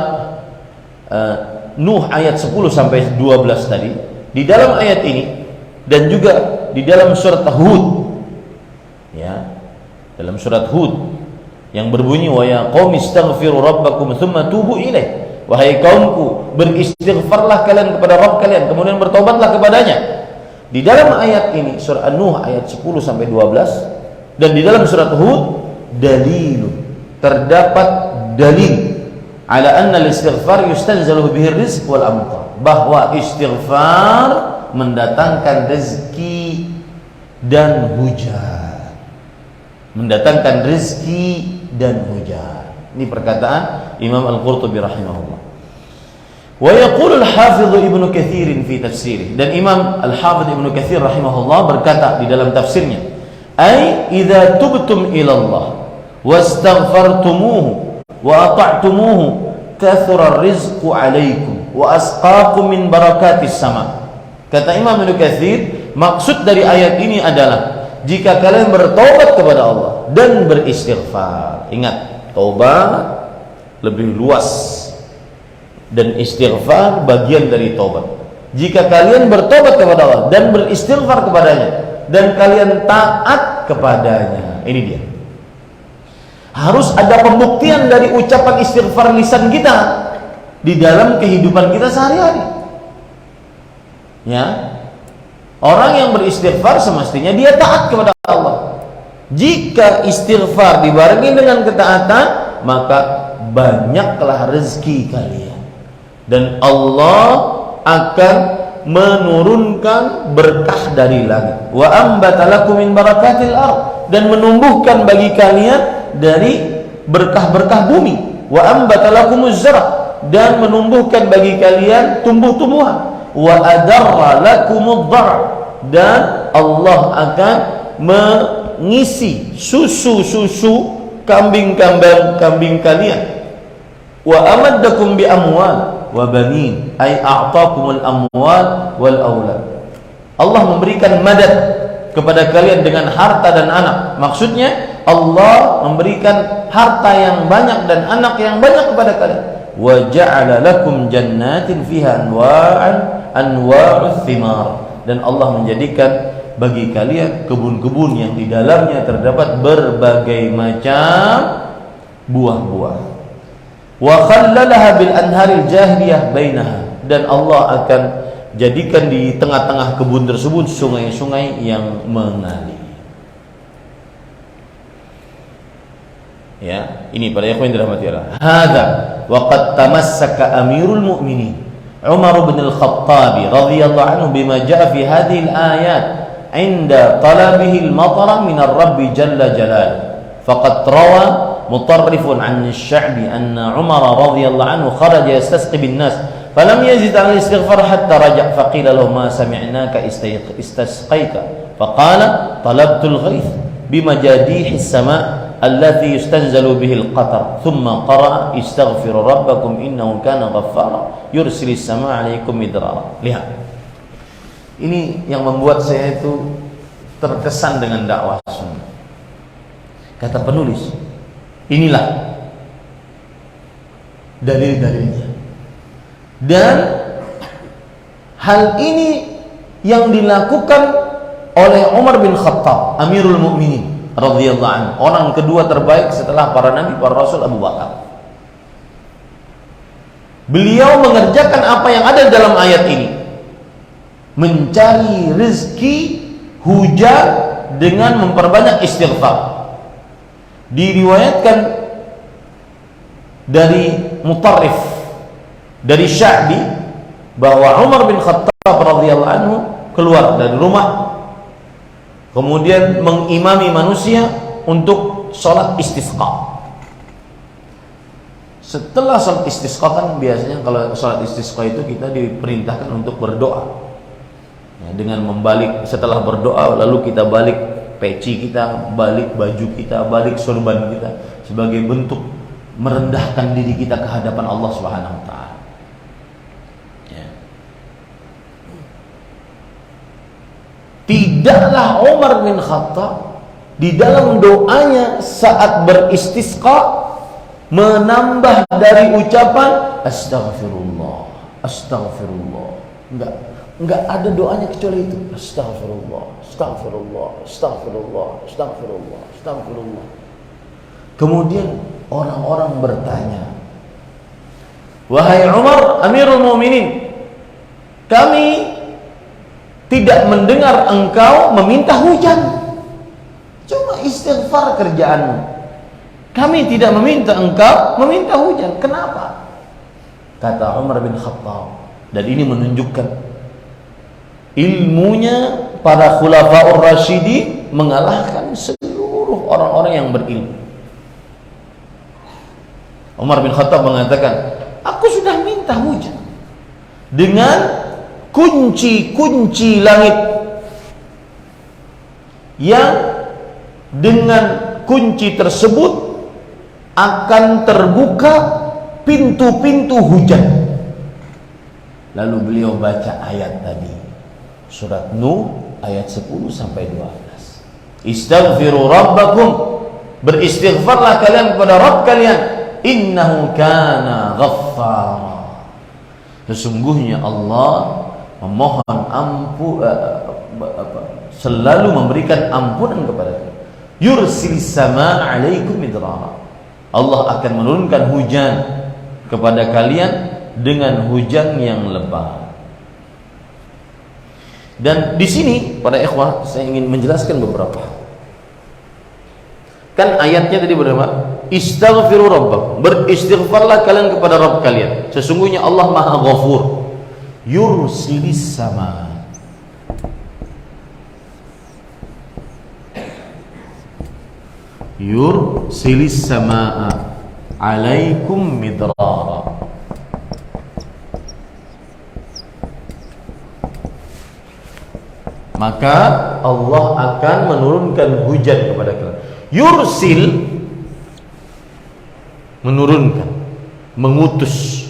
Nuh ayat 10 sampai 12 tadi, di dalam ayat ini dan juga di dalam surat Hud, ya, dalam surat Hud yang berbunyi wa ya qaumi astaghfiru rabbakum tsumma tubu ilaih. Wahai kaumku, beristighfarlah kalian kepada Rabb kalian, kemudian bertobatlah kepadanya. Di dalam ayat ini surah An-Nuh ayat 10 sampai 12 dan di dalam surat Hud terdapat dalil ala anna al-istighfar yustanzalu bihi rizq wal amtar, bahwa istighfar mendatangkan rezeki dan hujan. Mendatangkan rezeki dan hujan. Ini perkataan Imam Al-Qurtubi rahimahullah. Wa yaqulu al-Hafidh Ibnu Katsir fi tafsirih, dan Imam Al-Hafidh Ibnu Katsir rahimahullah berkata di dalam tafsirnya, ai idza tubtum ila Allah wastaghfartumuhu wa ata'tumuhu kathura ar-rizqu 'alaikum wa asqakum min barakatis sama. Kata Imam Ibnu Katsir, maksud dari ayat ini adalah jika kalian bertobat kepada Allah dan beristighfar. Ingat, taubat lebih luas dan istighfar bagian dari taubat. Jika kalian bertobat kepada Allah dan beristighfar kepadanya dan kalian taat kepadanya, ini dia. Harus ada pembuktian dari ucapan istighfar lisan kita di dalam kehidupan kita sehari-hari. Ya. Orang yang beristighfar semestinya dia taat kepada Allah. Jika istighfar dibarengi dengan ketaatan, maka banyaklah rezeki kalian dan Allah akan menurunkan berkah dari langit. Wa ambata lakum min barakatil ardh, dan menumbuhkan bagi kalian dari berkah-berkah bumi. Wa ambata lakumuz zar', dan menumbuhkan bagi kalian tumbuh-tumbuhan. Wa adarra lakumud dhar', dan Allah akan mengisi susu-susu kambing kalian. Wa amaddakum bi amwal wa banin, ay a'taakumul amwal wal aulad. Allah memberikan madad kepada kalian dengan harta dan anak. Maksudnya Allah memberikan harta yang banyak dan anak yang banyak kepada kalian. Wa ja'ala lakum jannatin fiha anwa'uth thimar, dan Allah menjadikan bagi kalian kebun-kebun yang di dalamnya terdapat berbagai macam buah-buah. Wa khallalaha bil anharil jahiliyah bainaha, dan Allah akan jadikan di tengah-tengah kebun tersebut sungai-sungai yang mengalir. Ya, ini para ikhwan yang dirahmati Allah. Hadza wa qad tamassaka Amirul Mu'minin Umar bin Al-Khattab radhiyallahu anhu bima jaa fi hadhihi al-ayat 'inda talabihi al-matara min ar-Rabb jalla jalaluhu. Faqad rawa مطرف عن الشعبي أن عمر رضي الله عنه خرج يستسقي بالناس فلم يزد على الاستغفار حتى رجع فقيل له ما سمعناك استسقيت فقال طلبت الغيث بمجاديح السماء الذي يستنزل به القطر ثم قرأ استغفروا ربكم إنه كان غفارا يرسل السماء عليكم مدرارا. Lihat, ini yang membuat saya itu terkesan dengan dakwah sunnah. Kata penulis, inilah dalil-dalilnya, dan hal ini yang dilakukan oleh Umar bin Khattab, Amirul Mukminin radhiyallahu anhu, orang kedua terbaik setelah para nabi, para rasul, Abu Bakar. Beliau mengerjakan apa yang ada dalam ayat ini, mencari rezeki hujan dengan memperbanyak istighfar. Diriwayatkan dari Mutarrif, dari Sya'bi, bahwa Umar bin Khattab radhiyallahu anhu keluar dari rumah, kemudian mengimami manusia untuk sholat istisqa. Setelah sholat istisqa, kan biasanya kalau sholat istisqa itu kita diperintahkan untuk berdoa, ya, dengan membalik, setelah berdoa lalu kita balik peci kita, balik baju kita, balik sorban kita, sebagai bentuk merendahkan diri kita ke hadapan Allah Subhanahu wa taala. Ya. Tidaklah Umar bin Khattab di dalam doanya saat beristisqa menambah dari ucapan astaghfirullah, astaghfirullah. Enggak ada doanya kecuali itu. Astaghfirullah, astaghfirullah, astaghfirullah, astaghfirullah, astaghfirullah. Kemudian orang-orang bertanya, wahai Umar, Amirul Mukminin, kami tidak mendengar engkau meminta hujan, cuma istighfar kerjaanmu. Kami tidak meminta engkau meminta hujan. Kenapa? Kata Umar bin Khattab, dan ini menunjukkan ilmunya para khulafaur rasyidi mengalahkan seluruh orang-orang yang berilmu. Umar bin Khattab mengatakan, aku sudah minta hujan dengan kunci-kunci langit, yang dengan kunci tersebut akan terbuka pintu-pintu hujan. Lalu beliau baca ayat tadi, surat Nuh ayat 10 sampai 12. Istaghfiru rabbakum, beristighfarlah kalian kepada Rabb kalian, innahu kana ghaffara, sesungguhnya Allah memohon ampun, selalu memberikan ampunan kepada kalian. Yursilis samaa 'alaikum midrara, Allah akan menurunkan hujan kepada kalian dengan hujan yang lebat. Dan di sini para ikhwah, saya ingin menjelaskan beberapa. Kan ayatnya tadi berapa? Istaghfiru rabbakum, beristighfarlah kalian kepada Rabb kalian, sesungguhnya Allah Maha Ghafur, Yursilis sama. Yursilis samaa alaikum midrara. Maka Allah akan menurunkan hujan kepada kalian. Yursil, menurunkan, mengutus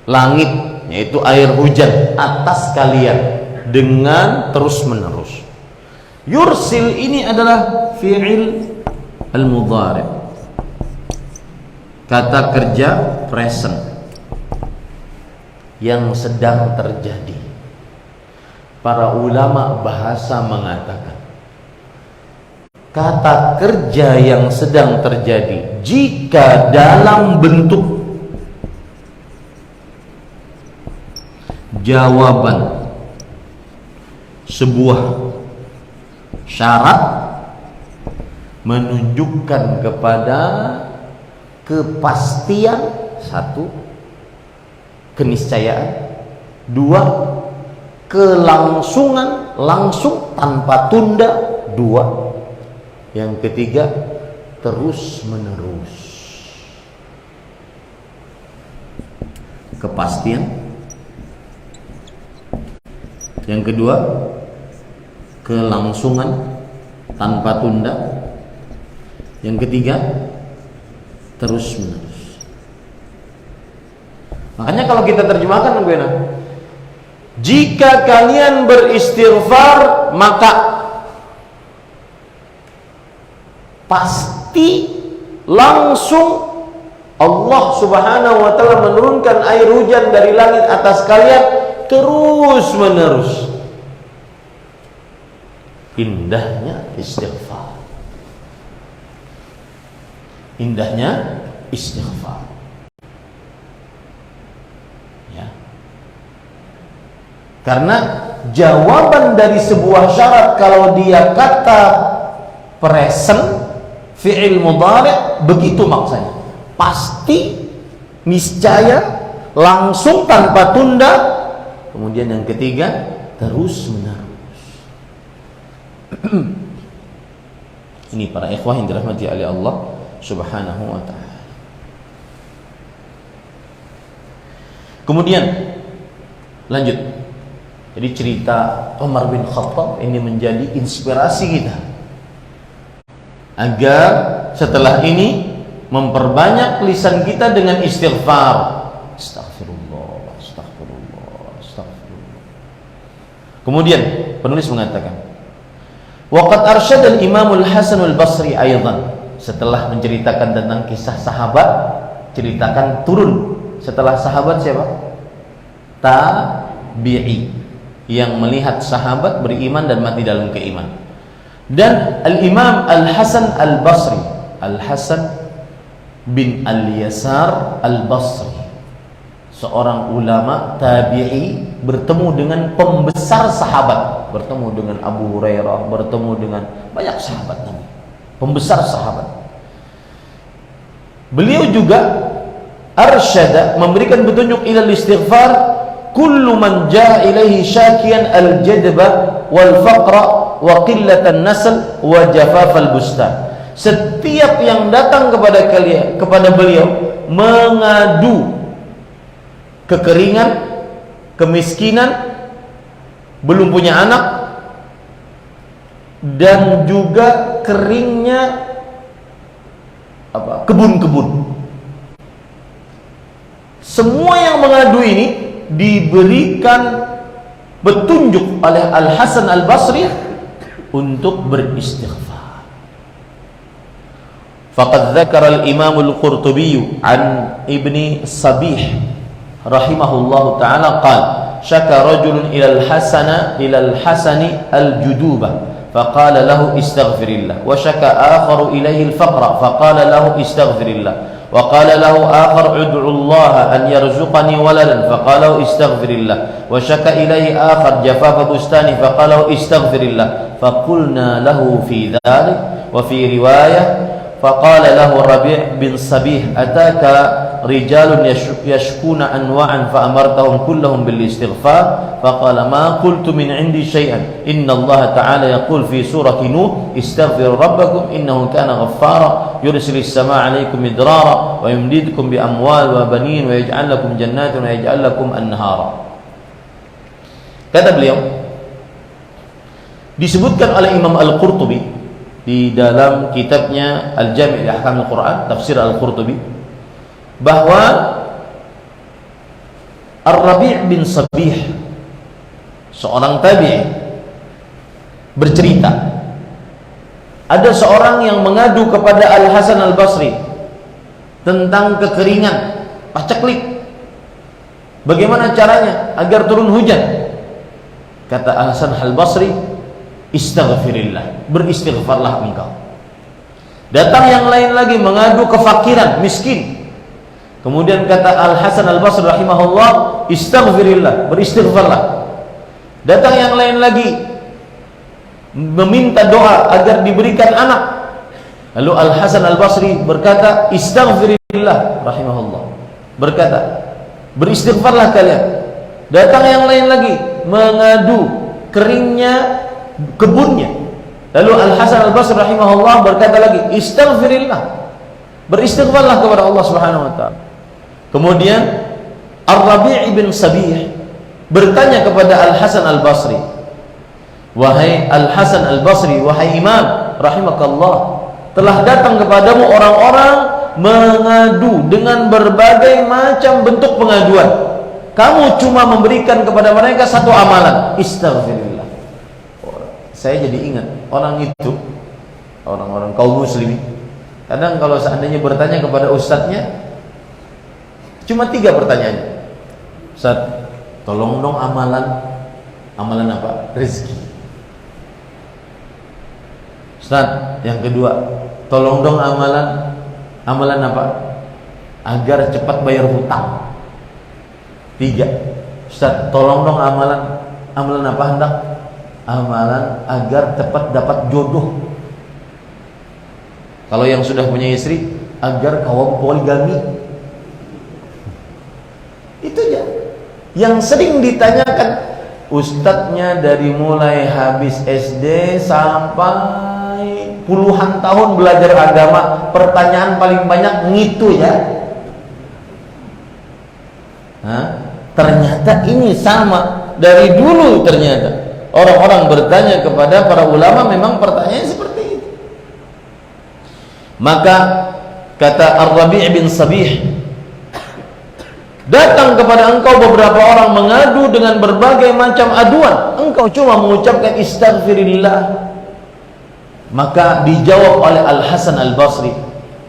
langit, yaitu air hujan atas kalian dengan terus menerus. Yursil ini adalah fi'il al-mudhari', kata kerja present yang sedang terjadi. Para ulama bahasa mengatakan kata kerja yang sedang terjadi jika dalam bentuk jawaban sebuah syarat menunjukkan kepada kepastian, satu, keniscayaan, dua, kelangsungan, langsung tanpa tunda, dua, yang ketiga, terus menerus. Kepastian, yang kedua, kelangsungan tanpa tunda, yang ketiga, terus menerus. Makanya kalau kita terjemahkan, jika kalian beristighfar maka pasti langsung Allah Subhanahu wa ta'ala menurunkan air hujan dari langit atas kalian terus menerus. Indahnya istighfar. Indahnya istighfar. Ya. Karena jawaban dari sebuah syarat kalau dia kata present, fi'il mudhari', begitu maksudnya. Pasti, niscaya, langsung tanpa tunda. Kemudian yang ketiga, terus menerus. Ini para ikhwah yang dirahmati oleh Allah Subhanahu wa ta'ala. Kemudian lanjut. Jadi cerita Umar bin Khattab ini menjadi inspirasi kita agar setelah ini memperbanyak lisan kita dengan istighfar. Astaghfirullah, astaghfirullah, astaghfirullah. Kemudian penulis mengatakan, waqad arsyada al-Imam al-Hasan al-Basri aidan, setelah menceritakan tentang kisah sahabat, ceritakan turun setelah sahabat siapa? Tabi'i, yang melihat sahabat beriman dan mati dalam keimanan. Dan al-Imam al-Hasan al-Basri, Al-Hasan bin Al-Yasar al-Basri, seorang ulama tabi'i, bertemu dengan pembesar sahabat, bertemu dengan Abu Hurairah, bertemu dengan banyak sahabat Nabi, pembesar sahabat. Beliau juga arsyada, memberikan petunjuk ila istighfar, kullu man jaa ilaihi syakiyan al-jadba wal faqra wa qillatan nasl wa jafafal bustan. Setiap yang datang kepada kalian, kepada beliau, mengadu kekeringan, kemiskinan, belum punya anak, dan juga keringnya kebun-kebun. Semua yang mengadu ini diberikan petunjuk oleh Al-Hasan al-Basri untuk beristighfar. Faqad dzakara al-Imam al-Qurtubi an Ibni Sabih rahimahullahu ta'ala qala syaka rajulun ila al-Hasani al-juduba faqala lahu istaghfirillah wa syaka akharu ilayhi al-faqra faqala lahu istaghfirillah wa qala lahu akhar ud'u Allah an yarzuqani waladan faqala lahu istaghfirillah wa syaka ilayhi akhar jafafa bustani faqala lahu istaghfirillah faqulna lahu fi dhalik wa fi riwayah faqala lahu Rabi' bin Sabih ataka rijalun yashkuna anwa'an fa amartahum kullahum bil istighfar faqala ma qultu min 'indi syai'an inna Allah ta'ala yaqul fi surati Nuh istaghfiru rabbakum innahu kana ghaffara yursilis samaa'a 'alaykum midrara wa yumdidukum bi amwal wa banin wa yaj'al lakum jannatin wa yaj'al lakum anhara. Kata beliau, disebutkan oleh Imam Al-Qurtubi di dalam kitabnya Al-Jami' li Ahkamil Quran, tafsir Al-Qurtubi, bahwa Ar-Rabi' bin Sabih, seorang tabi'i, bercerita ada seorang yang mengadu kepada Al-Hasan Al-Basri tentang kekeringan, paceklik. Bagaimana caranya agar turun hujan? Kata Al-Hasan Al-Basri, istaghfirillah, beristighfarlah engkau. Datang yang lain lagi mengadu kefakiran, miskin. Kemudian kata Al-Hasan Al-Basri rahimahullah, istaghfirillah, beristighfarlah. Datang yang lain lagi meminta doa agar diberikan anak. Lalu Al-Hasan Al-Basri berkata, istaghfirillah rahimahullah, berkata, beristighfarlah kalian. Datang yang lain lagi mengadu keringnya kebunnya. Lalu Al-Hasan Al-Basri rahimahullah berkata lagi, istaghfirillah, beristighfarlah kepada Allah Subhanahu wa taala. Kemudian Ar-Rabi' bin Sabih bertanya kepada Al-Hasan Al-Basri, wahai Al-Hasan Al-Basri, wahai imam rahimakallah, telah datang kepadamu orang-orang mengadu dengan berbagai macam bentuk pengaduan. Kamu cuma memberikan kepada mereka satu amalan, istaghfirillah. Saya jadi ingat orang itu, orang-orang kaum muslimin, kadang kalau seandainya bertanya kepada ustadznya, cuma 3 pertanyaan. Ustadz, tolong dong amalan apa? Rezeki. Ustadz, yang kedua, tolong dong amalan apa? Agar cepat bayar hutang. 3, Ustadz, tolong dong amalan apa hendak? Amalan agar cepat dapat jodoh. Kalau yang sudah punya istri, agar kaum poligami. Itu aja yang sering ditanyakan ustadznya, dari mulai habis SD sampai puluhan tahun belajar agama. Pertanyaan paling banyak ngitu ya. Ternyata ini sama dari dulu. Ternyata orang-orang bertanya kepada para ulama, memang pertanyaannya seperti itu. Maka kata Ar-Rabi' bin Sabih, datang kepada engkau beberapa orang mengadu dengan berbagai macam aduan, engkau cuma mengucapkan istaghfirillah. Maka dijawab oleh Al-Hasan Al-Basri,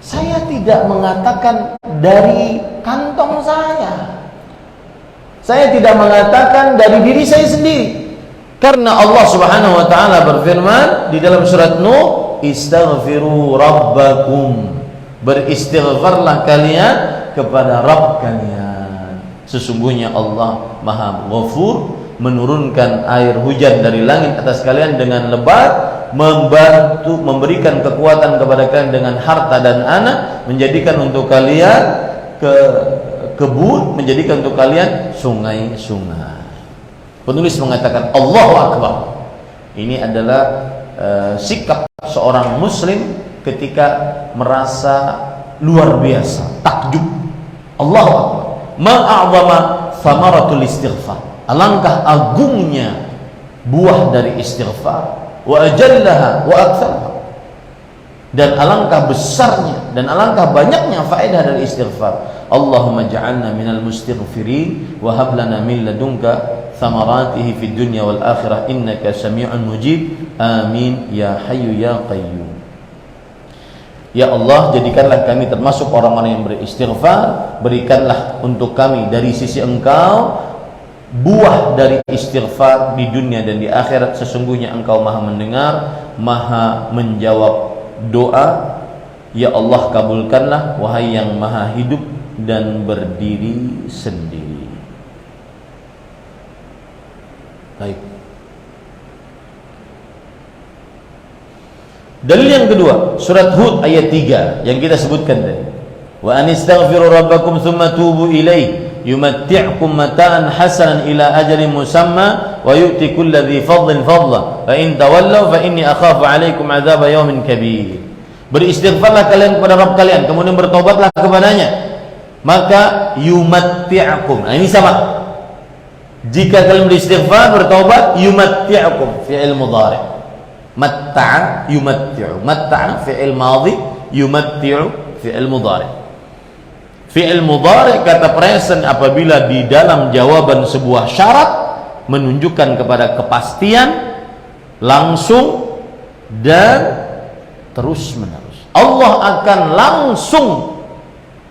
saya tidak mengatakan dari kantong saya tidak mengatakan dari diri saya sendiri. Karena Allah Subhanahu wa taala berfirman di dalam surat Nuh, istaghfiru rabbakum, beristighfarlah kalian kepada Rabb kalian. Sesungguhnya Allah Maha Ghafur, menurunkan air hujan dari langit atas kalian dengan lebat, membantu, memberikan kekuatan kepada kalian dengan harta dan anak, menjadikan untuk kalian kebun, menjadikan untuk kalian sungai-sungai. Penulis mengatakan Allahu Akbar. Ini adalah sikap seorang muslim ketika merasa luar biasa, takjub. Allahu Akbar. Ma'a'zama thamaratul istighfar. Alangkah agungnya buah dari istighfar, wa ajallaha wa aktsaruha. Dan alangkah besarnya dan alangkah banyaknya faedah dari istighfar. Allahumma ja'alna minal mustighfirin wa hab lana min ladunka thamaratihi fid dunya wal akhirah innaka sami'un mujib. Amin ya hayyu ya qayyum. Ya Allah, jadikanlah kami termasuk orang-orang yang beristighfar. Berikanlah untuk kami dari sisi Engkau buah dari istighfar di dunia dan di akhirat. Sesungguhnya Engkau Maha mendengar, Maha menjawab doa. Ya Allah, kabulkanlah wahai yang Maha hidup dan berdiri sendiri. Baik. Dalil yang kedua, surat Hud ayat 3 yang kita sebutkan tadi. wa anistaghfiru rabbakum thumma tubu ilaih yumatti'kum mata'an hasanan ila ajalin musamma wa yu'ti kulli dhi fadlin fadla fa in tawallaw fa inni akhafu 'alaikum 'adzaba yaumin kabir. Beristighfarlah kalian kepada Rabb kalian, kemudian bertobatlah kepadanya, maka yumatti'kum. Nah, ini sama. Jika kalian beristighfar, bertobat, yumatti'kum fi'il mudhari'. Matta'a yumatti'u. Matta'a fi'il madhi, yumatti'u fi'il mudhari'. Fi'il mudhari' kata present apabila di dalam jawaban sebuah syarat menunjukkan kepada kepastian, langsung dan terus menerus. Allah akan langsung,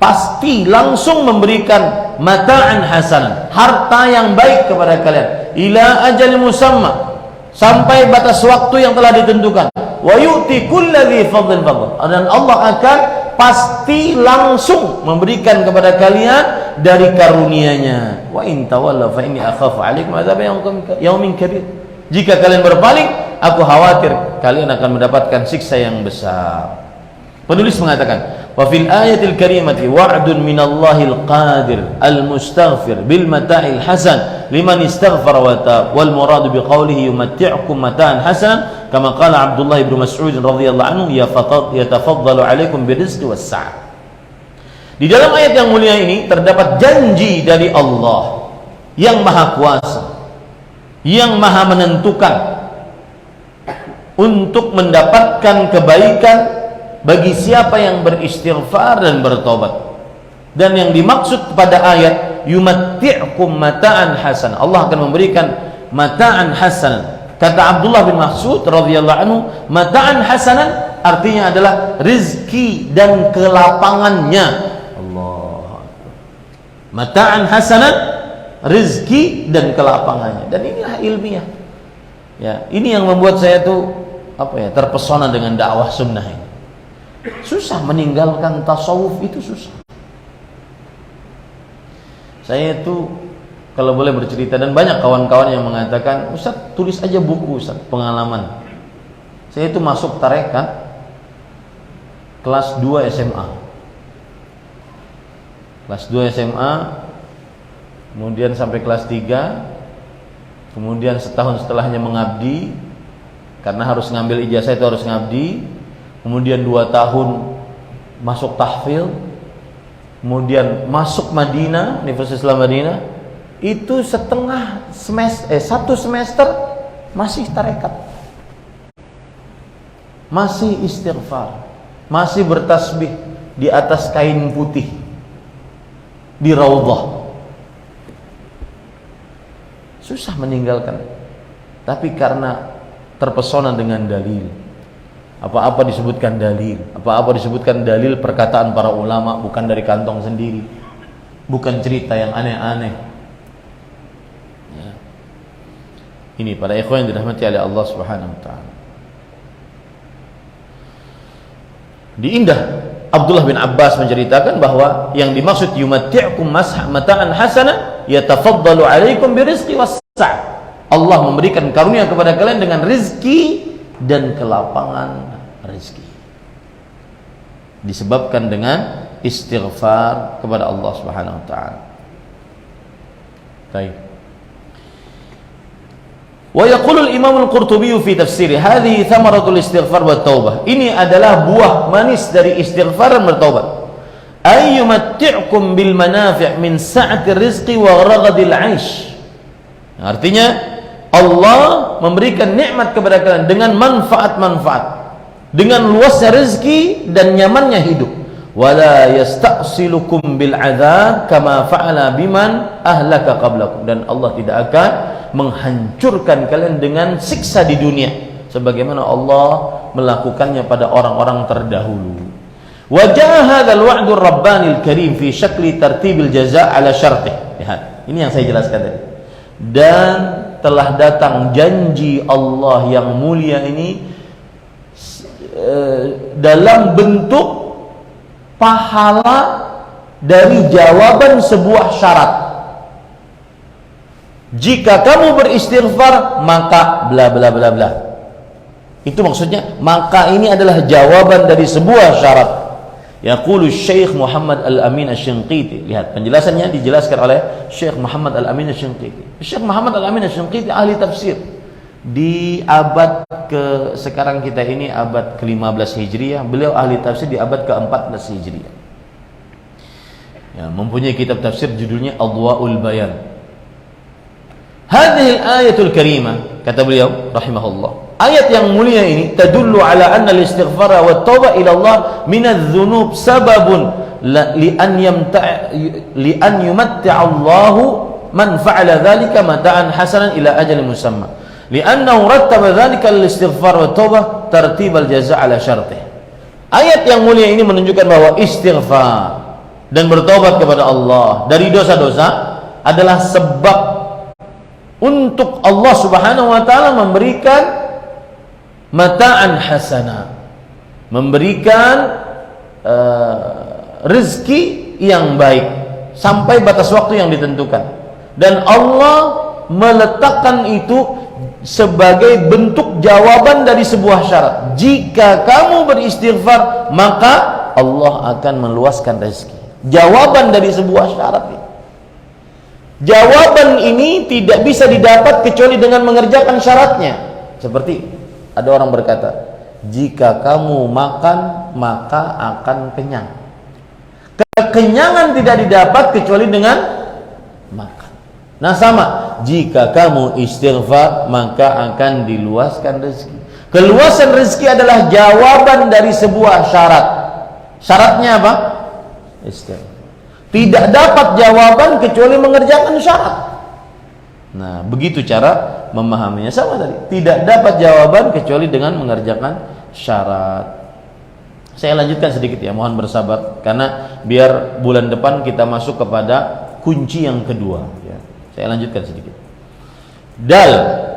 pasti langsung memberikan mata'an hasanan, harta yang baik kepada kalian, ila ajal musamma, sampai batas waktu yang telah ditentukan, wa yu'ti kulli dhi fadlin fadlah, dan Allah akan pasti langsung memberikan kepada kalian dari karunia-Nya. Wa in tawallaw fa inni akhafu 'alaikum 'adzaba yaumin kabir. Jika kalian berpaling, aku khawatir kalian akan mendapatkan siksa yang besar. Penulis mengatakan, wa fil ayatil karimati wa'dun minallahil qadir al-mustaghfir bil mata'il hasan liman istaghfara wa tab, wal muradu biqaulihi yumatti'ukum mata'an hasan kama qala Abdullah ibn Mas'ud radhiyallahu anhu yatafaddalu 'alaikum birizqi was sa'ah. Di dalam ayat yang mulia ini terdapat janji dari Allah yang maha kuasa, yang maha menentukan untuk mendapatkan kebaikan bagi siapa yang beristighfar dan bertobat. Dan yang dimaksud pada ayat yumatti'kum mata'an hasan, Allah akan memberikan mata'an hasan. Kata Abdullah bin Mas'ud radhiyallahu anhu, mata'an hasanan artinya adalah rizki dan kelapangannya. Allah. Mata'an hasanan, rizki dan kelapangannya. Dan inilah ilmiah. Ya, ini yang membuat saya tuh terpesona dengan dakwah sunnah ini. Susah meninggalkan tasawuf, itu susah. Saya itu kalau boleh bercerita, dan banyak kawan-kawan yang mengatakan, Ustaz tulis aja buku Ustaz, pengalaman. Saya itu masuk tarekat kelas 2 SMA. Kelas 2 SMA, kemudian sampai kelas 3, kemudian setahun setelahnya mengabdi, karena harus ngambil ijazah itu harus ngabdi. Kemudian 2 tahun masuk tahfidz, kemudian masuk Madinah, Universitas Islam Madinah. Itu satu semester masih tarekat, masih istighfar, masih bertasbih di atas kain putih di raudhah. Susah meninggalkan, tapi karena terpesona dengan dalil. Apa-apa disebutkan dalil, apa-apa disebutkan dalil perkataan para ulama, bukan dari kantong sendiri, bukan cerita yang aneh-aneh. Ya. Ini para ikhwan yang dirahmati oleh Allah Subhanahu wa taala. Di Indah, Abdullah bin Abbas menceritakan bahwa yang dimaksud yumatti'ukum mata'an hasanah yatafaddalu 'alaikum birizqi was-sa'ah. Allah memberikan karunia kepada kalian dengan rizki dan kelapangan rezeki, disebabkan dengan istighfar kepada Allah Subhanahu wa taala. Baik. Wa yaqulu al-Imam al-Qurtubi fi tafsirih, hadhihi thamaratul istighfar wa taubah. Ini adalah buah manis dari istighfar dan bertaubat. Ay yumatti'ukum bil manafi' min sa'atir rizqi wa raghadil 'aish. Artinya Allah memberikan nikmat kepada kalian dengan manfaat-manfaat, dengan luasnya rezeki dan nyamannya hidup. Wala yasta'silukum bil 'adzab kama fa'ala biman ahlaka qablakum, dan Allah tidak akan menghancurkan kalian dengan siksa di dunia sebagaimana Allah melakukannya pada orang-orang terdahulu. Wa jaa hadzal wa'dur rabbanil karim fi syakli tartibil jazaa' ala syartih. Lihat, ini yang saya jelaskan tadi. Dan telah datang janji Allah yang mulia ini dalam bentuk pahala dari jawaban sebuah syarat. Jika kamu beristighfar maka bla bla bla bla. Itu maksudnya, maka ini adalah jawaban dari sebuah syarat. Yaqulu Syekh Muhammad Al-Amin Asy-Shinqiti. Lihat penjelasannya dijelaskan oleh Syekh Muhammad Al-Amin Asy-Shinqiti. Syekh Muhammad Al-Amin Asy-Shinqiti ahli tafsir di abad sekarang kita ini abad ke-15 Hijriah. Beliau ahli tafsir di abad ke-14 Hijriah. Ya, mempunyai kitab tafsir judulnya Adwaul Bayan. Hadhihi al-ayatul karimah, kata beliau rahimahullah. Ayat yang mulia ini tadullu ala anna al-istighfar wa tauba ila Allah min adh-dhunub sababun li an yumatta'a Allah man fa'ala dhalika mata'an hasanan ila ajalin musamma. Li'annahu rattaba dhalika al-istighfar wa tauba tartib al-jazaa' ala syartih. Ayat yang mulia ini menunjukkan bahwa istighfar dan bertobat kepada Allah dari dosa-dosa adalah sebab untuk Allah Subhanahu wa taala memberikan mata'an hasana, memberikan rezeki yang baik sampai batas waktu yang ditentukan, dan Allah meletakkan itu sebagai bentuk jawaban dari sebuah syarat. Jika kamu beristighfar, maka Allah akan meluaskan rezeki. Jawaban dari sebuah syarat ini. Jawaban ini tidak bisa didapat kecuali dengan mengerjakan syaratnya. Seperti ada orang berkata, jika kamu makan maka akan kenyang. Kekenyangan tidak didapat kecuali dengan makan. Nah sama, jika kamu istighfar maka akan diluaskan rezeki. Keluasan rezeki adalah jawaban dari sebuah syarat. Syaratnya apa? Istighfar. Tidak dapat jawaban kecuali mengerjakan syarat. Nah, begitu cara memahaminya. Sama tadi, tidak dapat jawaban kecuali dengan mengerjakan syarat. Saya lanjutkan sedikit ya, mohon bersabar karena biar bulan depan kita masuk kepada kunci yang kedua ya. Saya lanjutkan sedikit. Dal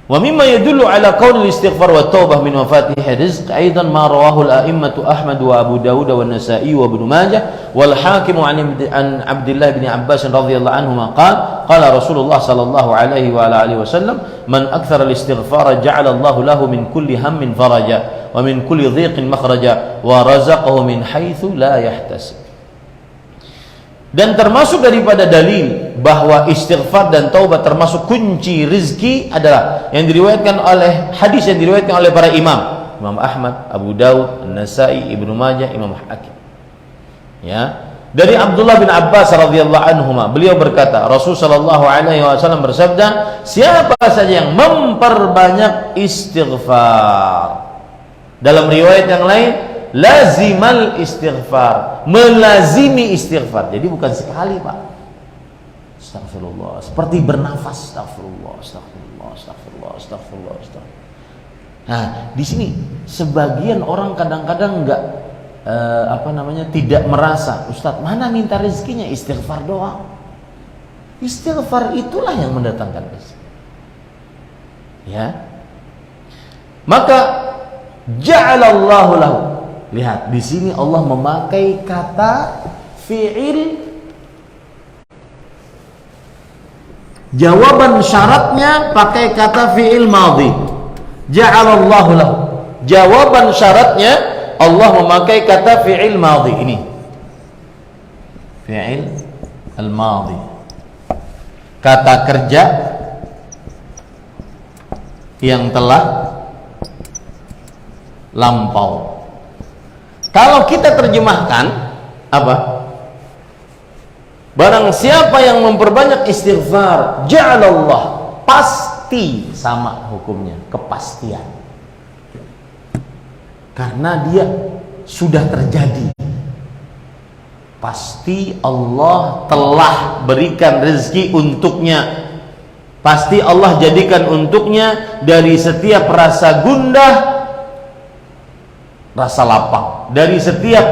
wa mimma yadullu ala qaul al-istighfar wa taubah min mafatih rizq aidan ma rawahu al-a'immatu Ahmad wa Abu Dawud wa Nasa'i wa Ibnu Majah wal Hakim an Abdullah bin Abbas radhiyallahu anhuma qala Rasulullah sallallahu alaihi wa ala alihi wasallam man akthara al-istighfar ja'ala Allahu lahu min kulli hammin faraja wa min kulli dhiqin makhraja wa razaqahu min haitsu la yahtasib. Dan termasuk daripada dalil bahwa istighfar dan taubat termasuk kunci rizki adalah yang diriwayatkan oleh hadis yang diriwayatkan oleh para imam, Imam Ahmad, Abu Dawud, An-Nasa'i, Ibnu Majah, Imam Hakim. Ya, dari Abdullah bin Abbas radhiyallahu anhuma, beliau berkata, Rasul sallallahu alaihi wasallam bersabda, siapa saja yang memperbanyak istighfar. Dalam riwayat yang lain, lazimal istighfar, melazimi istighfar. Jadi bukan sekali, Pak. Astagfirullah, seperti bernafas. Astagfirullah, astagfirullah, astagfirullah, astagfirullah, astagfirullah. Nah, di sini sebagian orang kadang-kadang enggak tidak merasa, Ustadz, mana minta rezekinya? Istighfar doang. Istighfar itulah yang mendatangkan rezeki. Ya. Maka ja'alallahu lahu. Lihat, di sini Allah memakai kata fi'il. Jawaban syaratnya pakai kata fi'il madhi. Ja'alallahu lahu. Jawaban syaratnya Allah memakai kata fi'il madhi ini. Fi'il al-madhi. Kata kerja yang telah lampau. Kalau kita terjemahkan apa? Barang siapa yang memperbanyak istighfar, ja'alallah, pasti sama hukumnya, kepastian. Karena dia sudah terjadi. Pasti Allah telah berikan rezeki untuknya. Pasti Allah jadikan untuknya dari setiap rasa gundah rasa lapang, dari setiap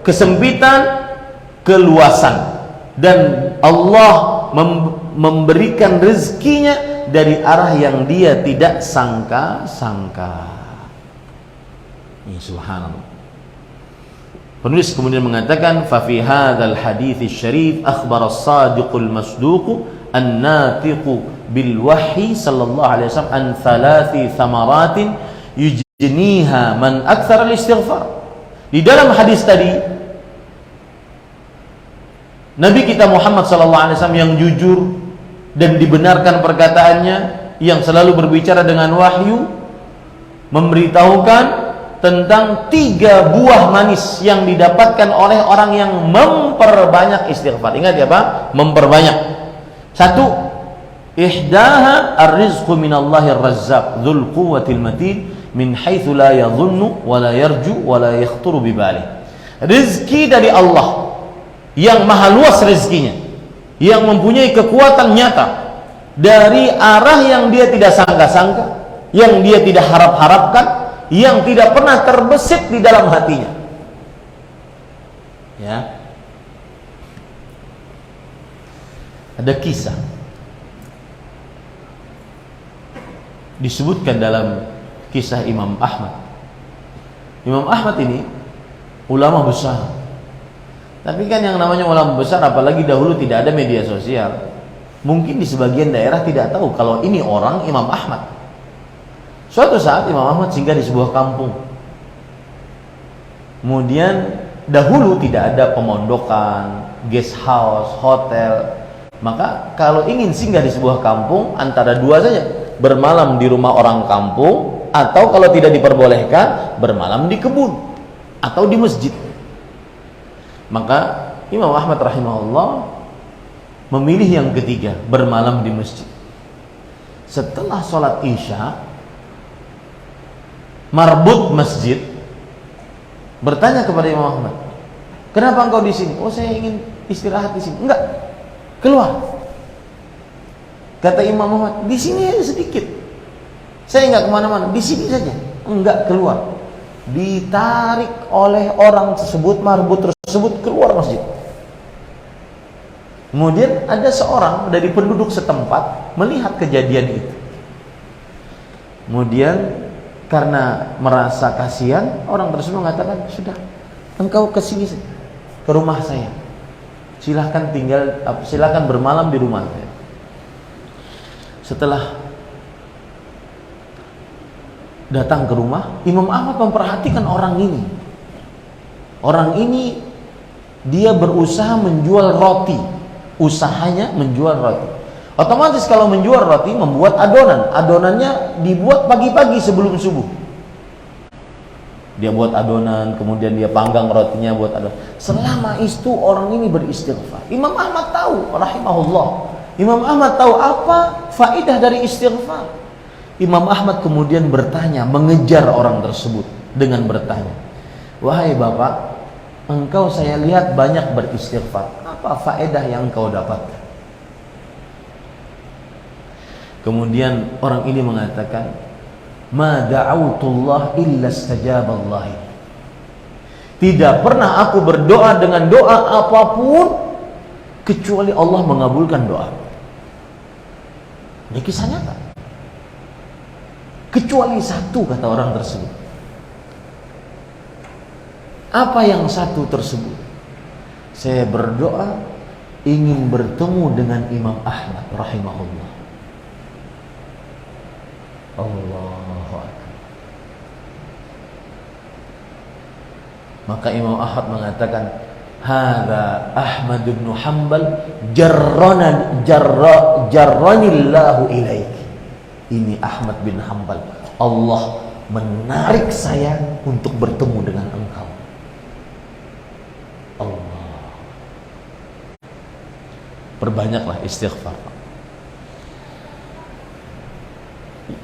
kesempitan keluasan, dan Allah memberikan rezekinya dari arah yang dia tidak sangka-sangka. Ya, subhanallah. Penulis kemudian mengatakan, fa fi hadzal hadits syarif akhbar as-sadiqul masduq an-natiqu bil wahyi sallallahu alaihi wasallam an thalathi thamaratin yujniha man aktsara al-istighfar. Di dalam hadis tadi, Nabi kita Muhammad SAW yang jujur dan dibenarkan perkataannya, yang selalu berbicara dengan wahyu, memberitahukan tentang 3 buah manis yang didapatkan oleh orang yang memperbanyak istighfar. Ingat ya Pak, memperbanyak. 1, ihdaha ar-rizqu minallahir razzaq dzul quwwatil matin min haitsu la yadhunnu wa la yarju wa la yakhturu bi balih. Rezeki dari Allah yang maha luas rezekinya, yang mempunyai kekuatan nyata dari arah yang dia tidak sangka-sangka, yang dia tidak harap-harapkan, yang tidak pernah terbesit di dalam hatinya. Ya. Ada kisah disebutkan dalam kisah Imam Ahmad. Imam Ahmad ini ulama besar. Tapi kan yang namanya ulama besar, apalagi dahulu tidak ada media sosial, mungkin di sebagian daerah tidak tahu kalau ini orang Imam Ahmad. Suatu saat Imam Ahmad singgah di sebuah kampung. Kemudian dahulu tidak ada pemondokan, guest house, hotel. Maka kalau ingin singgah di sebuah kampung, antara 2 saja, bermalam di rumah orang kampung, atau kalau tidak diperbolehkan, bermalam di kebun atau di masjid. Maka Imam Ahmad rahimahullah memilih yang ketiga, bermalam di masjid. Setelah sholat isya, marbut masjid bertanya kepada Imam Ahmad, kenapa engkau di sini? Oh, saya ingin istirahat di sini. Enggak, keluar. Kata Imam Ahmad, di sini aja sedikit, saya enggak kemana-mana, di sini saja. Enggak, keluar. Ditarik oleh orang tersebut, marbut tersebut, keluar masjid. Kemudian ada seorang dari penduduk setempat melihat kejadian itu. Kemudian karena merasa kasihan, orang tersebut mengatakan, sudah, engkau ke sini, ke rumah saya. Silahkan bermalam di rumah saya. Setelah datang ke rumah, Imam Ahmad memperhatikan orang ini. Orang ini dia berusaha menjual roti. Usahanya menjual roti. Otomatis kalau menjual roti membuat adonan. Adonannya dibuat pagi-pagi sebelum subuh. Dia buat adonan, kemudian dia panggang rotinya, buat adonan. Selama itu orang ini beristighfar. Imam Ahmad tahu, rahimahullah. Imam Ahmad tahu apa faedah dari istighfar. Imam Ahmad kemudian bertanya, mengejar orang tersebut dengan bertanya, wahai bapak, engkau saya lihat banyak beristighfar, apa faedah yang engkau dapatkan? Kemudian orang ini mengatakan, ma da'autullah illa istajaballahi. Tidak pernah aku berdoa dengan doa apapun kecuali Allah mengabulkan doa. Ini kisah nyata. Kecuali satu, kata orang tersebut. Apa yang satu tersebut? Saya berdoa ingin bertemu dengan Imam Ahmad rahimahullah. Allahu Akbar. Maka Imam Ahmad mengatakan, hadza Ahmad bin Hanbal jarranillahu ilaik. Ini Ahmad bin Hanbal, Allah menarik saya untuk bertemu dengan engkau. Allah. Perbanyaklah istighfar.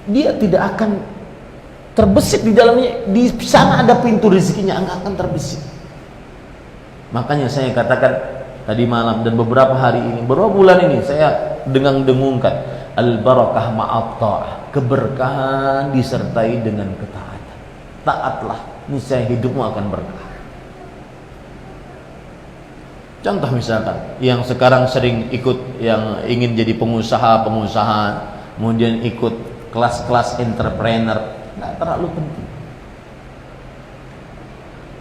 Dia tidak akan terbesit di dalamnya. Di sana ada pintu rezekinya, enggak akan terbesit. Makanya saya katakan tadi malam dan beberapa hari ini, beberapa bulan ini saya dengung-dengungkan, al-barakah ma'at ta'ah, keberkahan disertai dengan ketaatan. Taatlah, niscaya hidupmu akan berkah. Contoh misalkan, yang sekarang sering ikut, yang ingin jadi pengusaha, kemudian ikut kelas-kelas entrepreneur, nggak terlalu penting.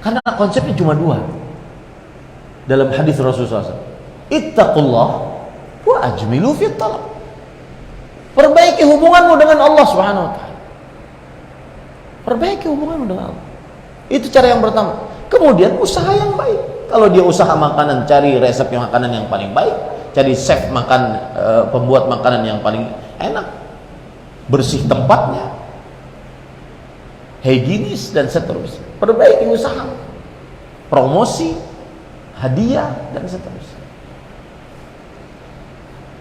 Karena konsepnya cuma 2. Dalam hadis Rasulullah SAW, ittaqullah wa ajmilu fit talab. Perbaiki hubunganmu dengan Allah Subhanahu wa taala. Perbaiki hubunganmu dengan Allah. Itu cara yang pertama. Kemudian usaha yang baik. Kalau dia usaha makanan, cari resep makanan yang paling baik, cari chef pembuat makanan yang paling enak, bersih tempatnya, higienis dan seterusnya. Perbaiki usaha, promosi, hadiah dan seterusnya.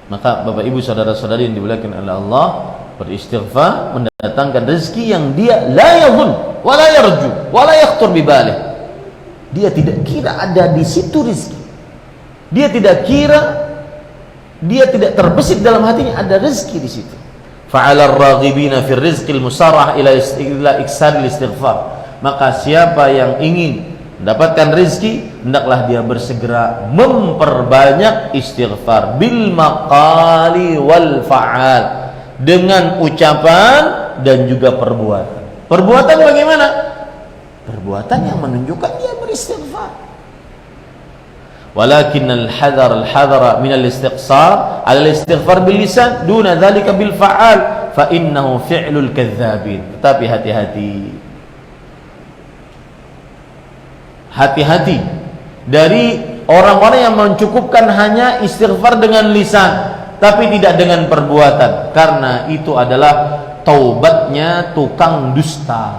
Maka Bapak Ibu saudara-saudari yang dimuliakan oleh Allah, beristighfar mendatangkan rezeki yang dia la yadhun wa la yarju wa la yakhtur bi balih. Dia tidak kira ada di situ rezeki. Dia tidak terbesit dalam hatinya ada rezeki di situ. Fa'ala ar-raghibina fi rizqil musarrah ila iksaril istighfar. Maka siapa yang ingin mendapatkan rezeki, hendaklah dia bersegera memperbanyak istighfar bil maqali wal fa'al, dengan ucapan dan juga perbuatan. Perbuatan bagaimana? Perbuatan yang menunjukkan dia beristighfar. Walakin al-hadara min al-istiqsar ala al-istighfar bil lisan duna dhalika bil fa'al fa innahu fi'lul kadzdzabin. Tapi hati-hati dari orang-orang yang mencukupkan hanya istighfar dengan lisan tapi tidak dengan perbuatan, karena itu adalah taubatnya tukang dusta,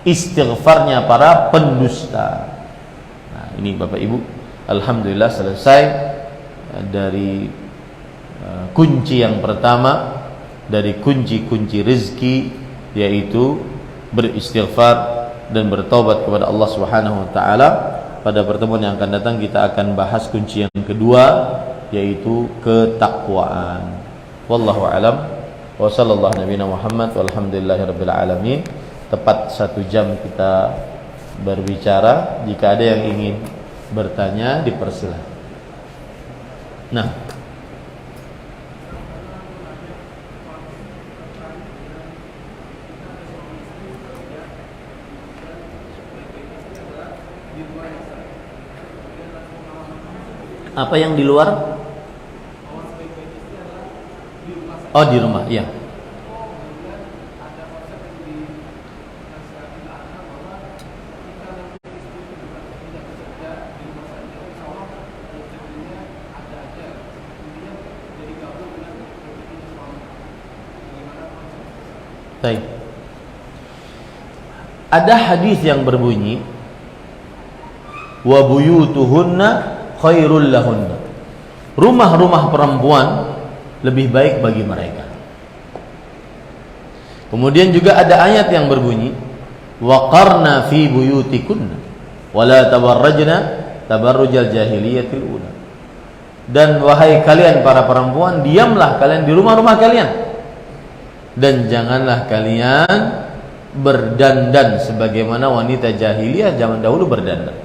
istighfarnya para pendusta. Nah, ini Bapak Ibu, alhamdulillah selesai dari kunci yang pertama dari kunci-kunci rezeki, yaitu beristighfar dan bertaubat kepada Allah Subhanahu wa taala. Pada pertemuan yang akan datang kita akan bahas kunci yang kedua, yaitu ketakwaan. Wallahu alam wa sallallahu nabiyana Muhammad walhamdulillahirabbil alamin. Tepat 1 jam kita berbicara. Jika ada yang ingin bertanya dipersilakan. Nah, apa yang di luar? Oh, di rumah, iya. Baik. Ada hadis yang berbunyi, wa buyutuhunna khairul lahunna. Rumah-rumah perempuan lebih baik bagi mereka. Kemudian juga ada ayat yang berbunyi, waqarna fi buyutikunna wala tabarrajna tabarrujal jahiliyatil ula. Dan wahai kalian para perempuan, diamlah kalian di rumah-rumah kalian dan janganlah kalian berdandan sebagaimana wanita jahiliyah zaman dahulu berdandan.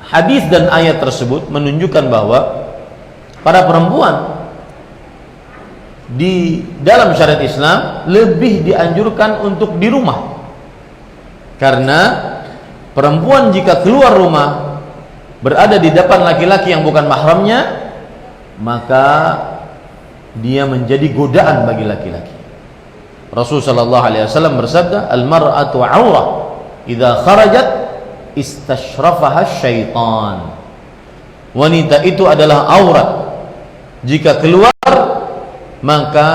Hadis dan ayat tersebut menunjukkan bahwa para perempuan di dalam syariat Islam lebih dianjurkan untuk di rumah, karena perempuan jika keluar rumah berada di depan laki-laki yang bukan mahramnya, maka dia menjadi godaan bagi laki-laki. Rasulullah sallallahu alaihi wasallam bersabda, al-mar'atu 'aurah idza kharajat istashrafaha syaitan. Wanita itu adalah aurat. Jika keluar, maka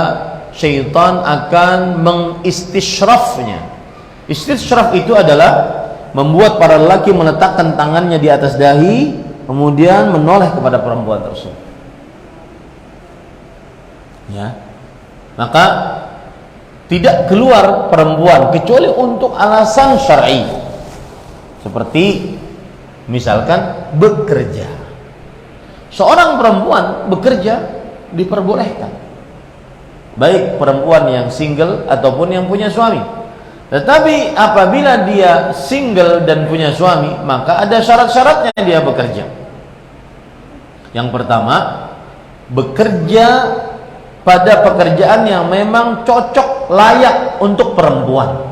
syaitan akan mengistishrafnya. Istishraf itu adalah membuat para lelaki meletakkan tangannya di atas dahi, kemudian menoleh kepada perempuan tersebut. Ya. Maka tidak keluar perempuan kecuali untuk alasan syar'i. Seperti misalkan bekerja. Seorang perempuan bekerja diperbolehkan, baik perempuan yang single ataupun yang punya suami. Tetapi apabila dia single dan punya suami, maka ada syarat-syaratnya dia bekerja. Yang pertama, bekerja pada pekerjaan yang memang cocok, layak untuk perempuan.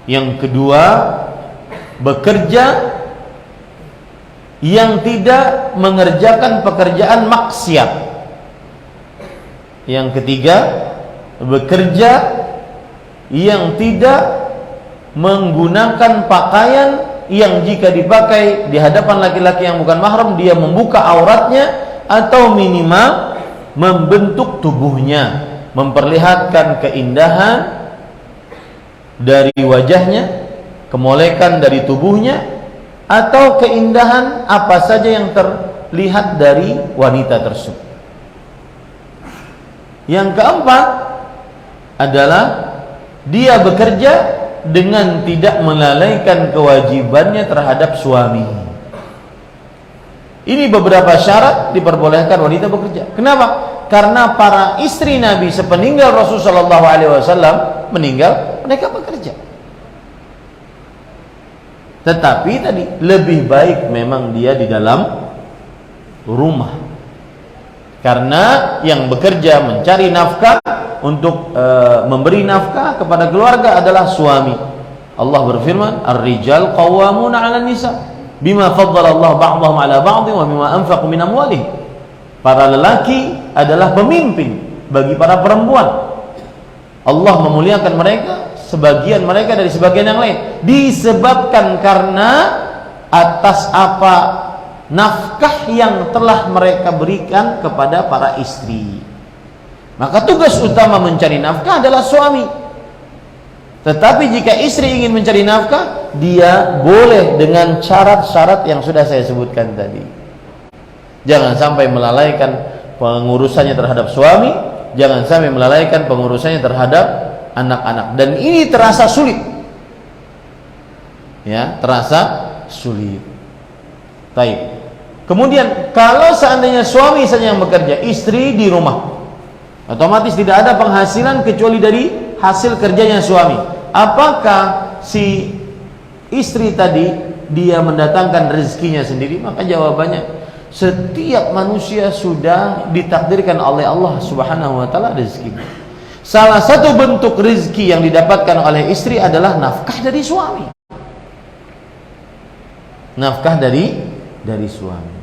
Yang kedua, bekerja yang tidak mengerjakan pekerjaan maksiat. Yang ketiga, bekerja yang tidak menggunakan pakaian yang jika dipakai di hadapan laki-laki yang bukan mahram dia membuka auratnya, atau minimal membentuk tubuhnya, memperlihatkan keindahan dari wajahnya, kemolekan dari tubuhnya, atau keindahan apa saja yang terlihat dari wanita tersebut. Yang keempat adalah dia bekerja dengan tidak melalaikan kewajibannya terhadap suami. Ini beberapa syarat diperbolehkan wanita bekerja. Kenapa? Karena para istri Nabi sepeninggal Rasulullah SAW meninggal, mereka bekerja. Tetapi tadi lebih baik memang dia di dalam rumah, karena yang bekerja mencari nafkah untuk memberi nafkah kepada keluarga adalah suami. Allah berfirman, "Ar-rijal qawwamuna 'alan nisa bima faddala Allah ba'dahum 'ala ba'dhin wa bima anfaqu min amwalihim." Para lelaki adalah pemimpin bagi para perempuan. Allah memuliakan mereka, sebagian mereka dari sebagian yang lain, disebabkan karena atas apa nafkah yang telah mereka berikan kepada para istri. Maka tugas utama mencari nafkah adalah suami. Tetapi jika istri ingin mencari nafkah, dia boleh dengan syarat-syarat yang sudah saya sebutkan tadi. Jangan sampai melalaikan pengurusannya terhadap suami, jangan sampai melalaikan pengurusannya terhadap anak-anak. Dan ini terasa sulit. Ya, terasa sulit. Baik. Kemudian kalau seandainya suami saja yang bekerja, istri di rumah, otomatis tidak ada penghasilan kecuali dari hasil kerjanya suami. Apakah si istri tadi dia mendatangkan rezekinya sendiri? Maka jawabannya, setiap manusia sudah ditakdirkan oleh Allah Subhanahu wa taala rezekinya. Salah satu bentuk rezeki yang didapatkan oleh istri adalah nafkah dari suami. Nafkah dari suami.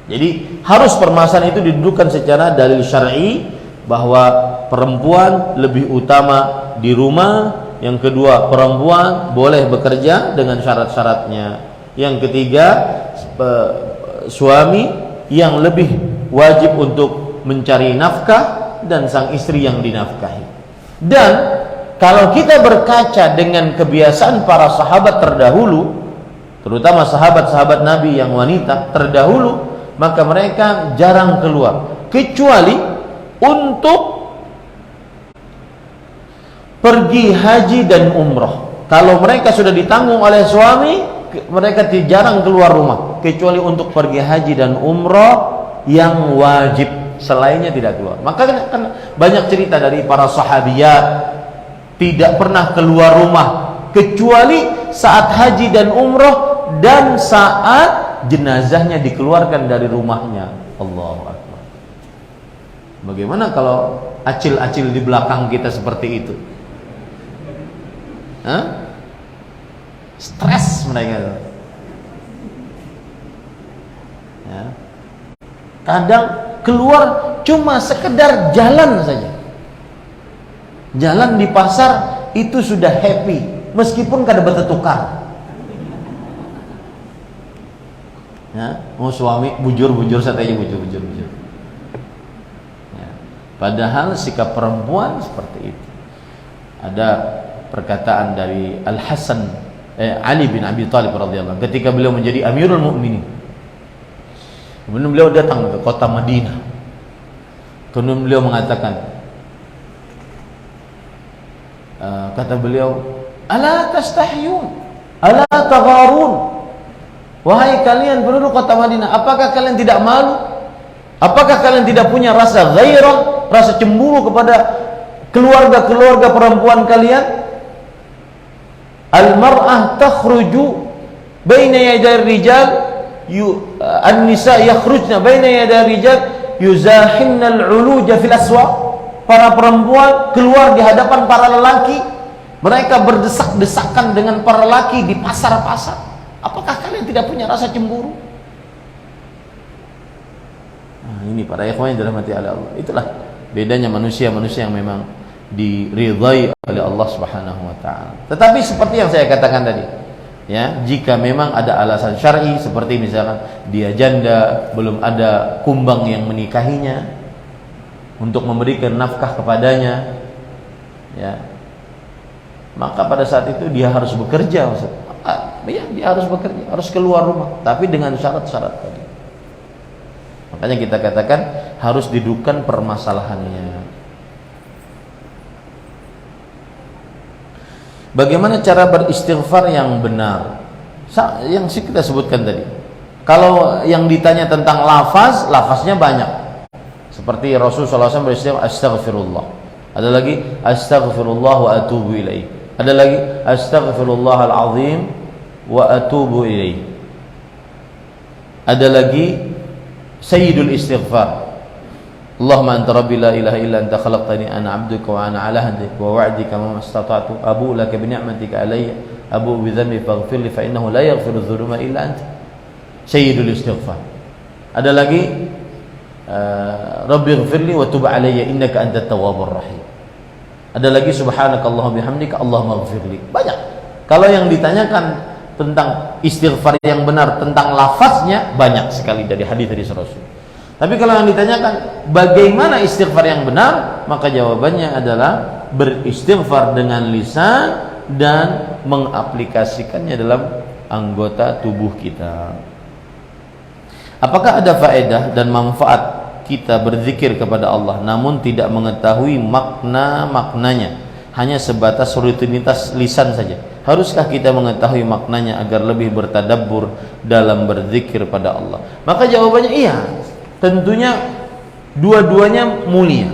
Jadi harus permasalahan itu didudukan secara dalil syar'i, bahwa perempuan lebih utama di rumah. Yang kedua, perempuan boleh bekerja dengan syarat-syaratnya. Yang ketiga, suami yang lebih wajib untuk mencari nafkah dan sang istri yang dinafkahi. Dan kalau kita berkaca dengan kebiasaan para sahabat terdahulu, terutama sahabat-sahabat Nabi yang wanita terdahulu, maka mereka jarang keluar kecuali untuk pergi haji dan umrah. Kalau mereka sudah ditanggung oleh suami, mereka jarang keluar rumah kecuali untuk pergi haji dan umrah yang wajib. Selainnya tidak keluar. Maka kan banyak cerita dari para sahabiyat tidak pernah keluar rumah kecuali saat haji dan umrah dan saat jenazahnya dikeluarkan dari rumahnya. Allahu Akbar. Bagaimana kalau acil-acil di belakang kita seperti itu? Stres mereka. Ya. Kadang keluar cuma sekedar jalan saja. Jalan di pasar itu sudah happy, meskipun kada bertukar. Ya, mau suami bujur-bujur saja, bujur. Ya. Padahal sikap perempuan seperti itu. Ada perkataan dari Ali bin Abi Thalib radhiyallahu anhu ketika beliau menjadi Amirul Mukminin. Kemudian beliau datang ke kota Madinah. Kemudian beliau mengatakan, kata beliau, "Ala tastahyun, ala tagharun." Wahai kalian penduduk kota Madinah, apakah kalian tidak malu? Apakah kalian tidak punya rasa ghairah, rasa cemburu kepada keluarga-keluarga perempuan kalian? Al-mar'ah takhruju baina yaday rijal, an-nisa yakhrujna baina yaday rijal yuzahinna al-uluja fil aswaq. Para perempuan keluar di hadapan para lelaki, mereka berdesak-desakan dengan para lelaki di pasar-pasar. Apakah kalian tidak punya rasa cemburu? Nah, ini para ikhwan yang dirahmati Allah. Itulah bedanya manusia yang memang diridhai oleh Allah Subhanahu wa taala. Tetapi seperti yang saya katakan tadi, ya, jika memang ada alasan syar'i seperti misalkan dia janda, belum ada kumbang yang menikahinya untuk memberikan nafkah kepadanya, ya, maka pada saat itu dia harus bekerja, Ustaz. Ya, dia harus bekerja, harus keluar rumah, tapi dengan syarat-syarat tadi. Makanya kita katakan harus didudukan permasalahannya. Bagaimana cara beristighfar yang benar? Yang kita sebutkan tadi. Kalau yang ditanya tentang lafaznya banyak. Seperti Rasulullah SAW beristighfar, astaghfirullah. Ada lagi, astaghfirullah wa atubu ilaih. Ada lagi, astaghfirullahal azim wa atubu ilaih. Ada lagi, sayyidul istighfar. Allahumma anta rabbi la ilaha illa anta khalaqtani ana 'abduka wa ana 'ala ahdika wa wa'dika ma istata'tu abu laka bi ni'matika alayya abu bi dhanbi faghfir li fa innahu la yaghfiru dhunuba illa anta. Sayyidul istighfar. Ada lagi, rabbi ighfirli wa tub alayya innaka antat tawwabur rahim. Ada lagi, subhanakallahumma bihamdika allahumma ighfirli. Banyak. Kalau yang ditanyakan tentang istighfar yang benar, tentang lafaznya, banyak sekali dari hadis dari Rasul. Tapi kalau yang ditanyakan bagaimana istighfar yang benar, maka jawabannya adalah beristighfar dengan lisan dan mengaplikasikannya dalam anggota tubuh kita. Apakah ada faedah dan manfaat kita berzikir kepada Allah namun tidak mengetahui maknanya, hanya sebatas rutinitas lisan saja? Haruskah kita mengetahui maknanya agar lebih bertadabbur dalam berzikir pada Allah? Maka jawabannya iya. Tentunya dua-duanya mulia.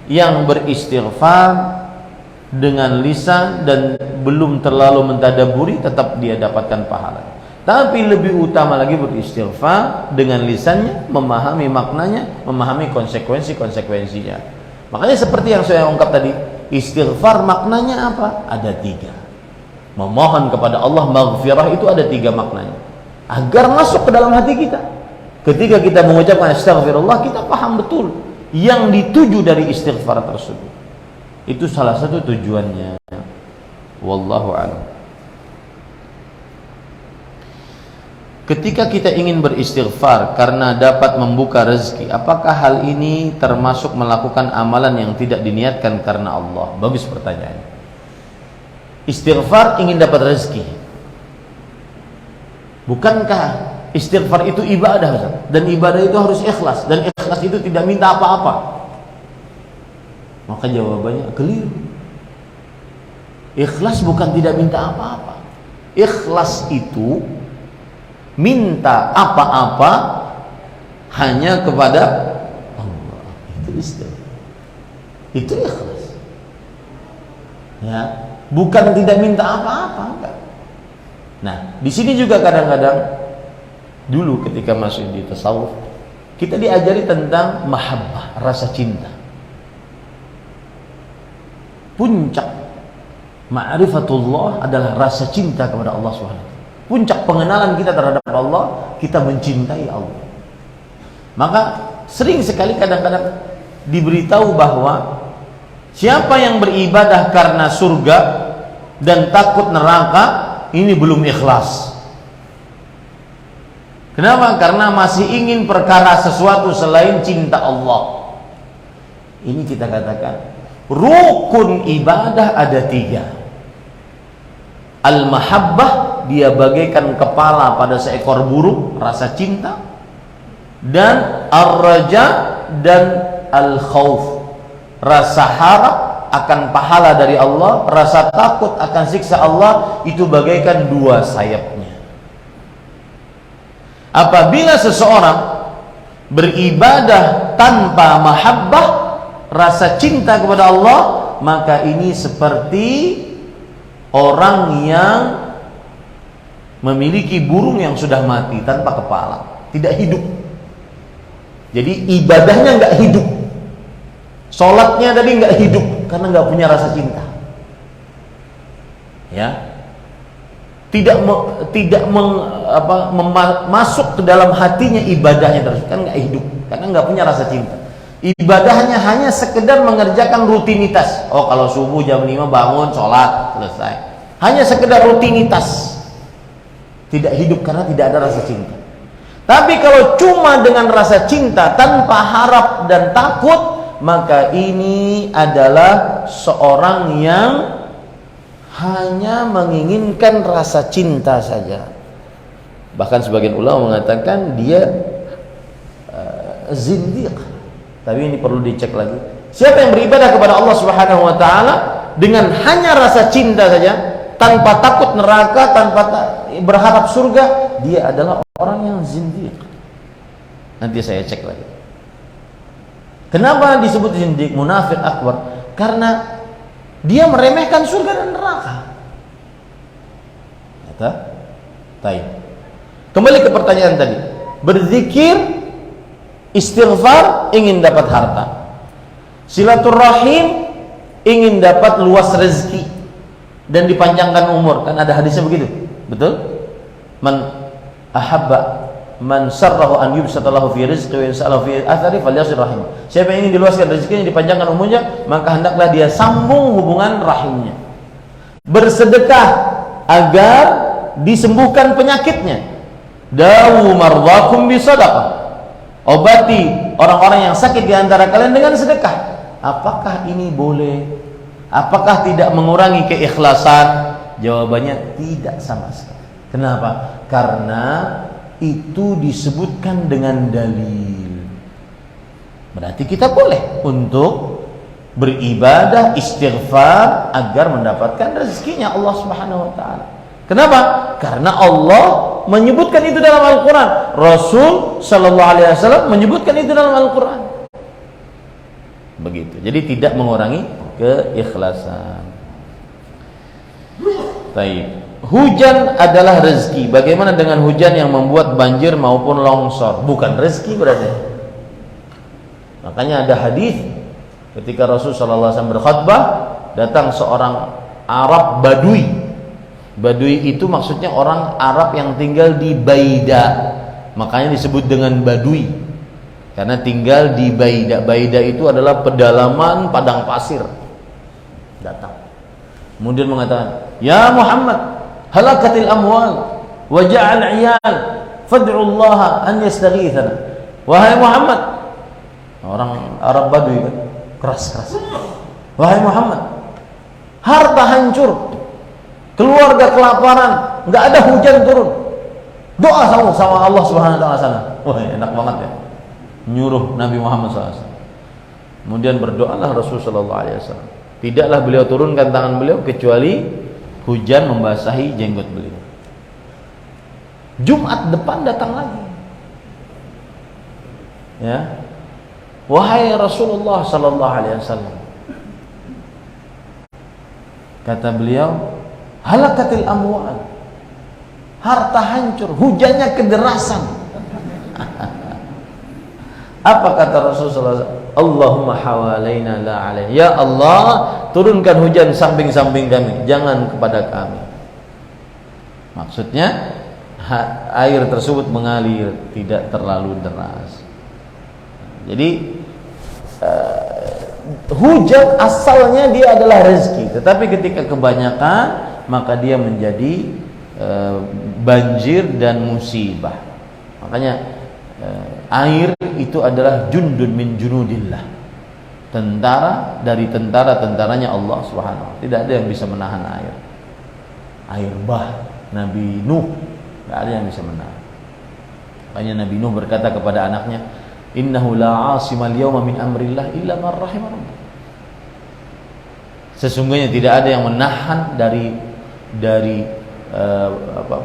Yang beristighfar dengan lisan dan belum terlalu mentadabburi tetap dia dapatkan pahala. Tapi lebih utama lagi beristighfar dengan lisannya, memahami maknanya, memahami konsekuensi-konsekuensinya. Makanya seperti yang saya ungkap tadi, istighfar maknanya apa? Ada 3. Memohon kepada Allah maghfirah itu ada 3 maknanya. Agar masuk ke dalam hati kita. Ketika kita mengucapkan astaghfirullah, kita paham betul yang dituju dari istighfar tersebut. Itu salah satu tujuannya. Wallahu a'lam. Ketika kita ingin beristighfar karena dapat membuka rezeki, apakah hal ini termasuk melakukan amalan yang tidak diniatkan karena Allah? Bagus pertanyaan. Istighfar ingin dapat rezeki. Bukankah istighfar itu ibadah, Ustaz? Dan ibadah itu harus ikhlas, dan ikhlas itu tidak minta apa-apa. Maka jawabannya keliru. Ikhlas bukan tidak minta apa-apa. Ikhlas itu minta apa-apa hanya kepada Allah. Itu istighfar. Itu ikhlas. Ya, bukan tidak minta apa-apa, enggak. Nah, di sini juga kadang-kadang dulu ketika masih di tasawuf, kita diajari tentang mahabbah, rasa cinta. Puncak ma'rifatullah adalah rasa cinta kepada Allah SWT. Puncak pengenalan kita terhadap Allah, kita mencintai Allah. Maka sering sekali kadang-kadang diberitahu bahwa siapa yang beribadah karena surga dan takut neraka, ini belum ikhlas. Kenapa? Karena masih ingin perkara sesuatu selain cinta Allah. Ini kita katakan rukun ibadah ada 3. Al-mahabbah, dia bagaikan kepala pada seekor burung, rasa cinta. Dan ar-raja dan al-khauf, rasa harap akan pahala dari Allah, rasa takut akan siksa Allah. Itu bagaikan 2 sayapnya. Apabila seseorang beribadah tanpa mahabbah, rasa cinta kepada Allah, maka ini seperti orang yang memiliki burung yang sudah mati tanpa kepala, tidak hidup. Jadi ibadahnya nggak hidup, sholatnya tadi nggak hidup karena nggak punya rasa cinta. Ya, masuk ke dalam hatinya ibadahnya terus, kan nggak hidup karena nggak punya rasa cinta. Ibadahnya hanya sekedar mengerjakan rutinitas. Oh, kalau subuh jam 5 bangun, sholat, selesai. Hanya sekedar rutinitas. Tidak hidup karena tidak ada rasa cinta. Tapi kalau cuma dengan rasa cinta tanpa harap dan takut, maka ini adalah seorang yang hanya menginginkan rasa cinta saja. Bahkan sebagian ulama mengatakan dia zindiq. Tapi ini perlu dicek lagi. Siapa yang beribadah kepada Allah Subhanahu wa taala dengan hanya rasa cinta saja, tanpa takut neraka, tanpa berharap surga, dia adalah orang yang zindiq. Nanti saya cek lagi. Kenapa disebut zindiq, munafik akbar? Karena dia meremehkan surga dan neraka. Kata, baik. Kembali ke pertanyaan tadi. Berzikir, istighfar, ingin dapat harta. Silaturahim, ingin dapat luas rezeki dan dipanjangkan umur. Kan ada hadisnya begitu, betul? Man ahabba man sarrahu an yubsata lahu fi rizqi wa yasalahu fi athari falyasir rahim. Siapa yang ingin diluaskan rezekinya, dipanjangkan umurnya, maka hendaklah dia sambung hubungan rahimnya. Bersedekah agar disembuhkan penyakitnya. Dawu mardhakum bi sadaqah. Obati orang-orang yang sakit di antara kalian dengan sedekah. Apakah ini boleh? Apakah tidak mengurangi keikhlasan? Jawabannya tidak sama sekali. Kenapa? Karena itu disebutkan dengan dalil. Berarti kita boleh untuk beribadah, istighfar agar mendapatkan rezekinya Allah Subhanahu wa taala. Kenapa? Karena Allah menyebutkan itu dalam Al-Quran. Rasul Sallallahu Alaihi Wasallam menyebutkan itu dalam Al-Quran. Begitu. Jadi tidak mengurangi keikhlasan. Baik. Hujan adalah rezeki. Bagaimana dengan hujan yang membuat banjir maupun longsor? Bukan rezeki berarti. Makanya ada hadis ketika Rasul Sallallahu Alaihi Wasallam berkhutbah, datang seorang Arab Badui. Badui itu maksudnya orang Arab yang tinggal di Baida. Makanya disebut dengan Badui, karena tinggal di Baida. Baida itu adalah pedalaman padang pasir. Datang kemudian mengatakan, "Ya Muhammad, halakatil amwal wa ja'al 'iyal fad'u Allah an yastaghithana." Wahai Muhammad, orang Arab Badui kan, keras-keras. Wahai Muhammad, harta hancur, keluarga kelaparan, nggak ada hujan turun. Doa sama Allah Subhanahu wa taala sana. Wah, enak banget ya. Nyuruh Nabi Muhammad SAW. Kemudian berdoalah Rasul sallallahu alaihi wasallam. Tidaklah beliau turunkan tangan beliau kecuali hujan membasahi jenggot beliau. Jumat depan datang lagi. Ya. Wahai Rasulullah sallallahu alaihi wasallam. Kata beliau, halakatil amwal, harta hancur, hujannya kederasan. Apa kata Rasulullah? Allahumma hawalaina la alaih. Ya Allah, turunkan hujan samping-samping kami, jangan kepada kami. Maksudnya air tersebut mengalir, tidak terlalu deras. Jadi hujan asalnya dia adalah rezeki, tetapi ketika kebanyakan maka dia menjadi banjir dan musibah. Makanya air itu adalah jundun min junudillah, tentara dari tentara-tentaranya Allah Subhanahu. Tidak ada yang bisa menahan air. Air bah Nabi Nuh, tidak ada yang bisa menahan. Makanya Nabi Nuh berkata kepada anaknya, innahu la 'asimal yawma min amrillah illa man rahimah rabbuk. Sesungguhnya tidak ada yang menahan dari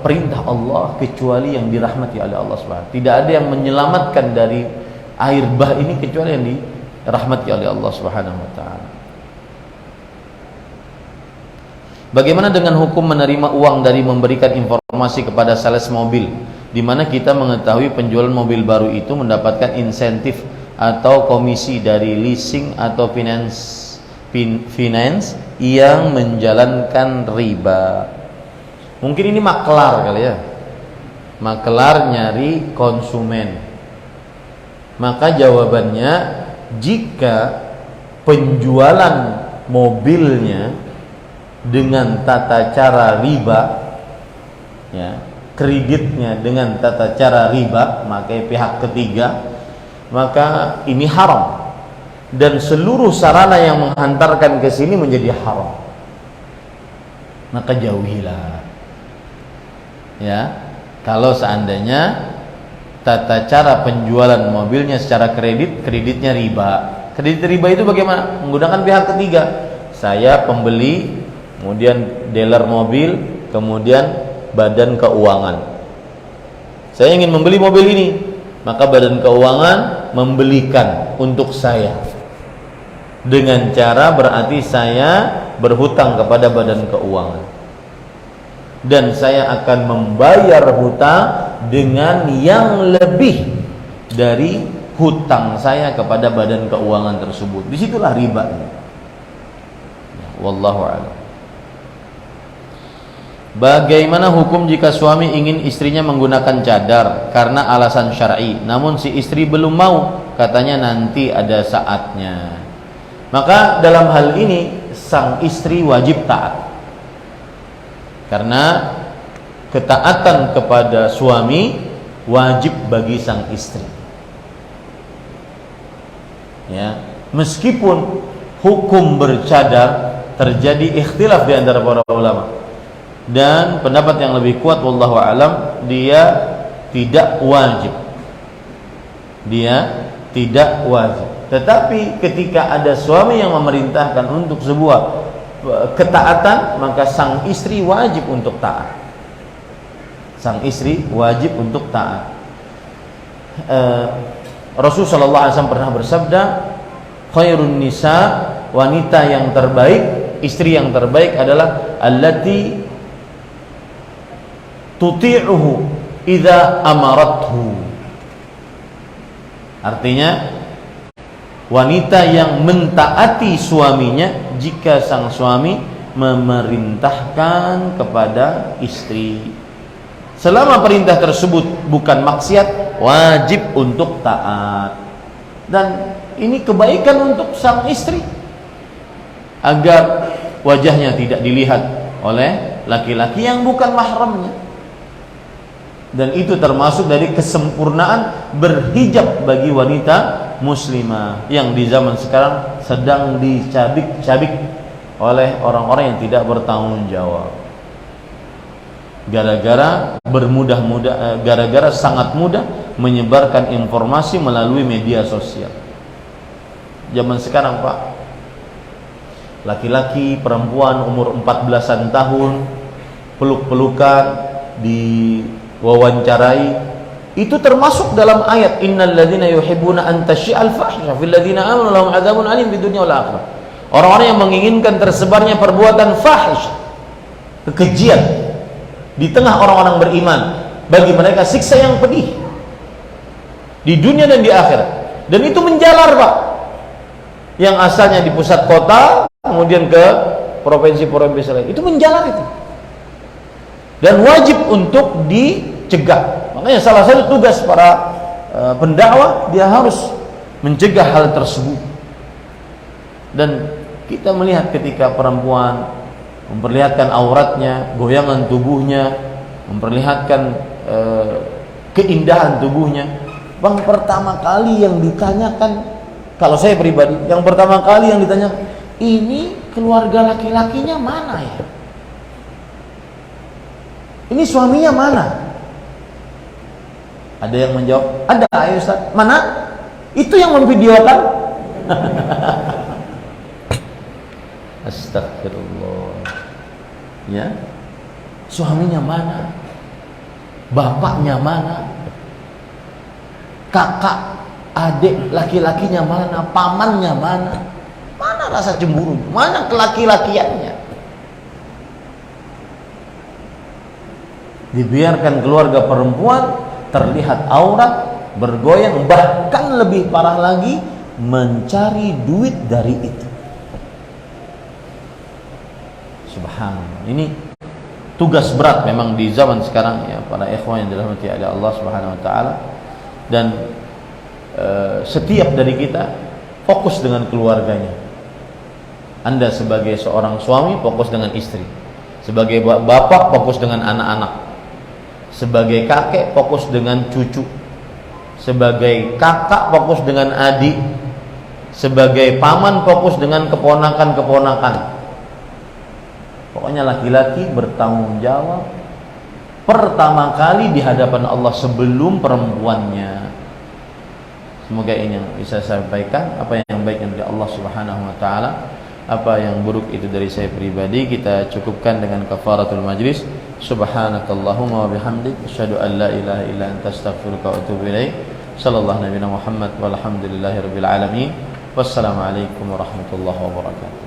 perintah Allah kecuali yang dirahmati oleh Allah Subhanahu. Tidak ada yang menyelamatkan dari air bah ini kecuali yang dirahmati oleh Allah Subhanahu wa taala. Bagaimana dengan hukum menerima uang dari memberikan informasi kepada sales mobil, di mana kita mengetahui penjualan mobil baru itu mendapatkan insentif atau komisi dari leasing atau finance yang menjalankan riba? Mungkin ini maklar kali ya. Maklar nyari konsumen. Maka jawabannya, jika penjualan mobilnya dengan tata cara riba, ya, kreditnya dengan tata cara riba, maka pihak ketiga, maka ini haram dan seluruh sarana yang menghantarkan ke sini menjadi haram. Maka jauhilah. Ya, kalau seandainya tata cara penjualan mobilnya secara kreditnya riba. Kredit riba itu bagaimana? Menggunakan pihak ketiga. Saya pembeli, kemudian dealer mobil, kemudian badan keuangan. Saya ingin membeli mobil ini, maka badan keuangan membelikan untuk saya. Dengan cara berarti saya berhutang kepada badan keuangan. Dan saya akan membayar hutang dengan yang lebih dari hutang saya kepada badan keuangan tersebut. Disitulah riba. Wallahu a'lam. Bagaimana hukum jika suami ingin istrinya menggunakan cadar karena alasan syar'i, namun si istri belum mau, katanya nanti ada saatnya. Maka dalam hal ini sang istri wajib taat. Karena ketaatan kepada suami wajib bagi sang istri. Ya, meskipun hukum bercadar terjadi ikhtilaf di antara para ulama. Dan pendapat yang lebih kuat wallahu alam, dia tidak wajib. Dia tidak wajib. Tetapi ketika ada suami yang memerintahkan untuk sebuah ketaatan, maka sang istri wajib untuk taat. Sang istri wajib untuk taat. Rasulullah sallallahu alaihi wasallam pernah bersabda, khairun nisa, wanita yang terbaik, istri yang terbaik adalah allati tuti'uhu idza amarathu. Artinya wanita yang mentaati suaminya jika sang suami memerintahkan kepada istri. Selama perintah tersebut bukan maksiat, wajib untuk taat. Dan ini kebaikan untuk sang istri agar wajahnya tidak dilihat oleh laki-laki yang bukan mahramnya. Dan itu termasuk dari kesempurnaan berhijab bagi wanita muslimah yang di zaman sekarang sedang dicabik-cabik oleh orang-orang yang tidak bertanggung jawab. Gara-gara sangat mudah menyebarkan informasi melalui media sosial. Zaman sekarang, Pak, laki-laki, perempuan umur 14-an tahun peluk-pelukan, diwawancarai, itu termasuk dalam ayat innal ladzina yuhibbuna an tasyi'al fahisha fil ladzina amanu lahum adzabun alim fid dunya wal akhirah. Orang-orang yang menginginkan tersebarnya perbuatan fahish, kekejian di tengah orang-orang beriman, bagi mereka siksa yang pedih di dunia dan di akhirat. Dan itu menjalar, Pak. Yang asalnya di pusat kota kemudian ke provinsi-provinsi lain. Itu menjalar itu. Dan wajib untuk dicegah. Makanya salah satu tugas para pendakwah, dia harus mencegah hal tersebut. Dan kita melihat ketika perempuan memperlihatkan auratnya, goyangan tubuhnya, memperlihatkan keindahan tubuhnya, Bang, pertama kali yang ditanyakan, kalau saya pribadi, yang pertama kali yang ditanyakan, ini keluarga laki-lakinya mana ya? Ini suaminya mana? Ada yang menjawab, ada, ayo Ustaz. Mana? Itu yang memvideokan. Astagfirullah. Ya, suaminya mana? Bapaknya mana? Kakak, adik laki-lakinya mana? Pamannya mana? Mana rasa cemburu? Mana kelaki-lakiannya? Dibiarkan keluarga perempuan terlihat aurat, bergoyang, bahkan lebih parah lagi mencari duit dari itu. Subhanallah. Ini tugas berat memang di zaman sekarang ya, para ikhwan yang dirahmati oleh Allah Subhanahu wa taala. Dan setiap dari kita fokus dengan keluarganya. Anda sebagai seorang suami fokus dengan istri, sebagai bapak fokus dengan anak-anak, sebagai kakek fokus dengan cucu, sebagai kakak fokus dengan adik, sebagai paman fokus dengan keponakan-keponakan. Pokoknya laki-laki bertanggung jawab pertama kali di hadapan Allah sebelum perempuannya. Semoga ini yang bisa saya sampaikan. Apa yang baik dari Allah Subhanahu wa taala, apa yang buruk itu dari saya pribadi. Kita cukupkan dengan kafaratul majlis. Subhanakallahumma wa bihamdik, asyhadu an la ilaha illa anta, astaghfiruka wa atubu ilaik. Sallallahu nabiyana Muhammad walhamdulillahirabbil alamin. Wassalamualaikum warahmatullahi wabarakatuh.